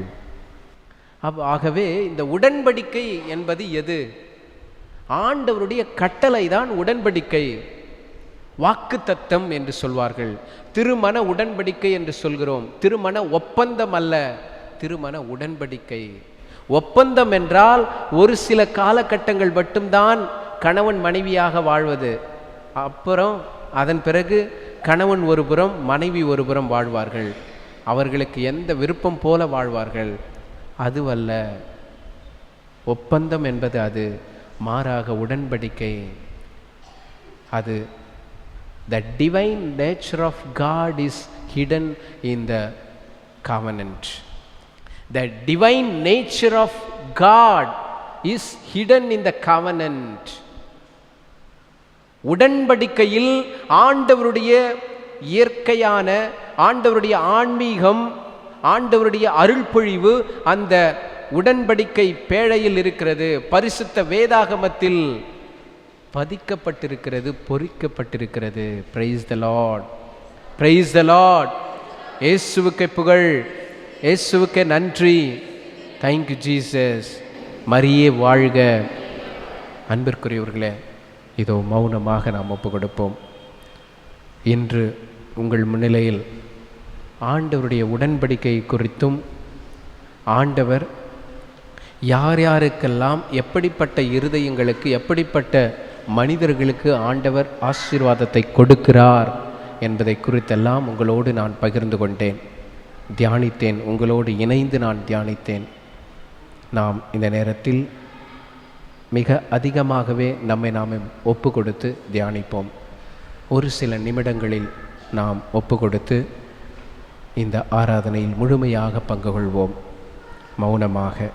ஆகவே இந்த உடன்படிக்கை என்பது எது? ஆண்டவருடைய கட்டளை தான் உடன்படிக்கை. வாக்குத்தத்தம் என்று சொல்வார்கள். திருமண உடன்படிக்கை என்று சொல்கிறோம். திருமண ஒப்பந்தம் அல்ல, திருமண உடன்படிக்கை. ஒப்பந்தம் என்றால் ஒரு சில காலகட்டங்கள் மட்டும்தான் கணவன் மனைவியாக வாழ்வது. அப்புறம் அதன் பிறகு கணவன் ஒரு புறம், மனைவி ஒரு புறம் வாழ்வார்கள். அவர்களுக்கு எந்த விருப்பம் போல வாழ்வார்கள். அதுவல்ல ஒப்பந்தம் என்பது. அது மாறாக உடன்படிக்கை. அது the divine nature of God is hidden in the covenant. The divine nature of God is hidden in the covenant. உடன்படிக்கையில் ஆண்டவருடைய இயற்கையான, ஆண்டவருடைய ஆன்மீகம், ஆண்டவருடைய அருள்பொழிவு அந்த உடன்படிக்கை பேழையில் இருக்கிறது. பரிசுத்த வேதாகமத்தில் பதிக்கப்பட்டிருக்கிறது, பொறிக்கப்பட்டிருக்கிறது. Praise the lord, praise the lord. இயேசுவுக்கே புகழ், இயேசுவுக்கே நன்றி. Thank you Jesus. மரியே வாழ்க. அன்பிற்குரியவர்களே, இதோ மௌனமாக நாம் ஒப்பு கொடுப்போம். இன்று உங்கள் முன்னிலையில் ஆண்டவருடைய உடன்படிக்கை குறித்தும், ஆண்டவர் யார் யாருக்கெல்லாம் எப்படிப்பட்ட இருதயங்களுக்கு, எப்படிப்பட்ட மனிதர்களுக்கு ஆண்டவர் ஆசீர்வாதத்தை கொடுக்கிறார் என்பதை குறித்தெல்லாம் உங்களோடு நான் பகிர்ந்து கொண்டேன், தியானித்தேன். உங்களோடு இணைந்து நான் தியானித்தேன். நாம் இந்த நேரத்தில் மிக அதிகமாகவே நம்மை நாம் ஒப்பு கொடுத்து தியானிப்போம். ஒரு சில நிமிடங்களில் நாம் ஒப்பு கொடுத்து இந்த ஆராதனையில் முழுமையாக பங்கு கொள்வோம். மௌனமாக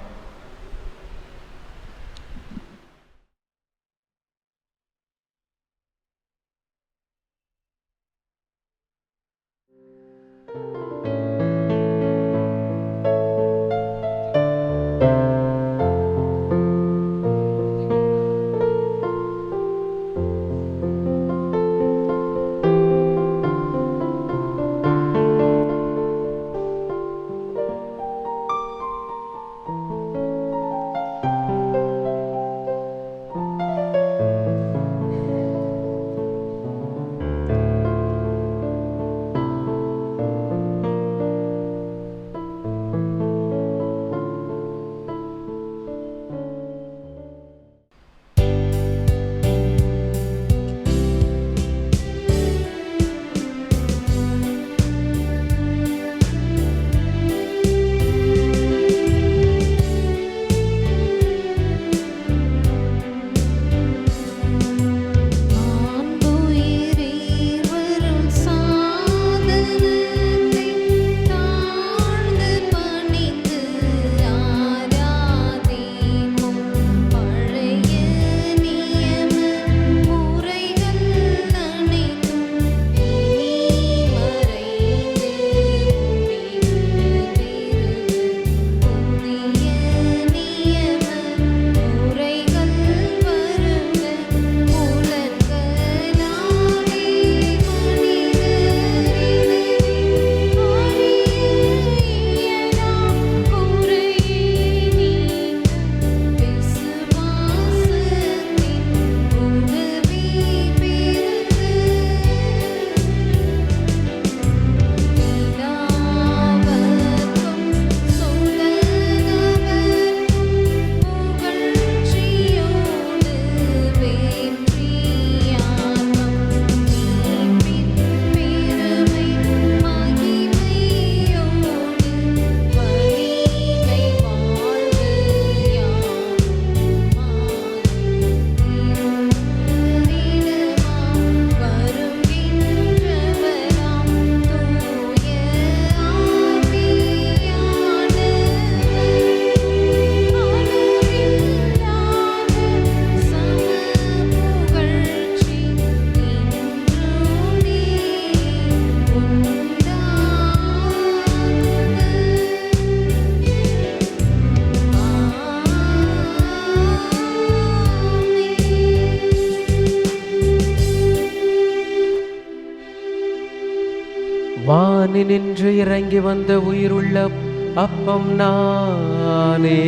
வானினின்று இறங்கி வந்த உயிருள்ள அப்பம் நானே.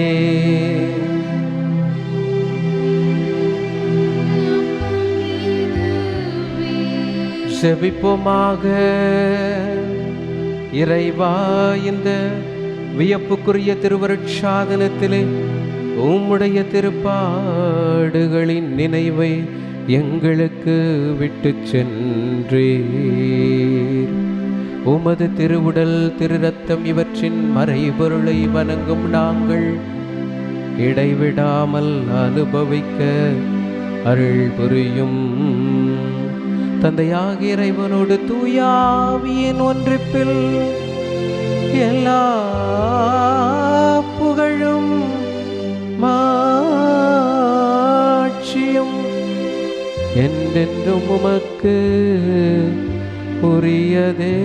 செபிப்போமாக. இறைவா, இந்த வியப்புக்குரிய திருவருட்சாதனத்திலே உம்முடைய திருப்பாடுகளின் நினைவை எங்களுக்கு விட்டு சென்றீர். உமது திருவுடல் திரு ரத்தம் இவற்றின் மறைபொருளை வணங்கும் நாங்கள் இடைவிடாமல் அனுபவிக்க அருள் புரியும். தந்தையாகிய இறைவனோடு தூயாவியின் ஒன்றிப்பில் எல்லா புகழும் மாட்சியும் என்றென்றும் உமக்கு உரியதே.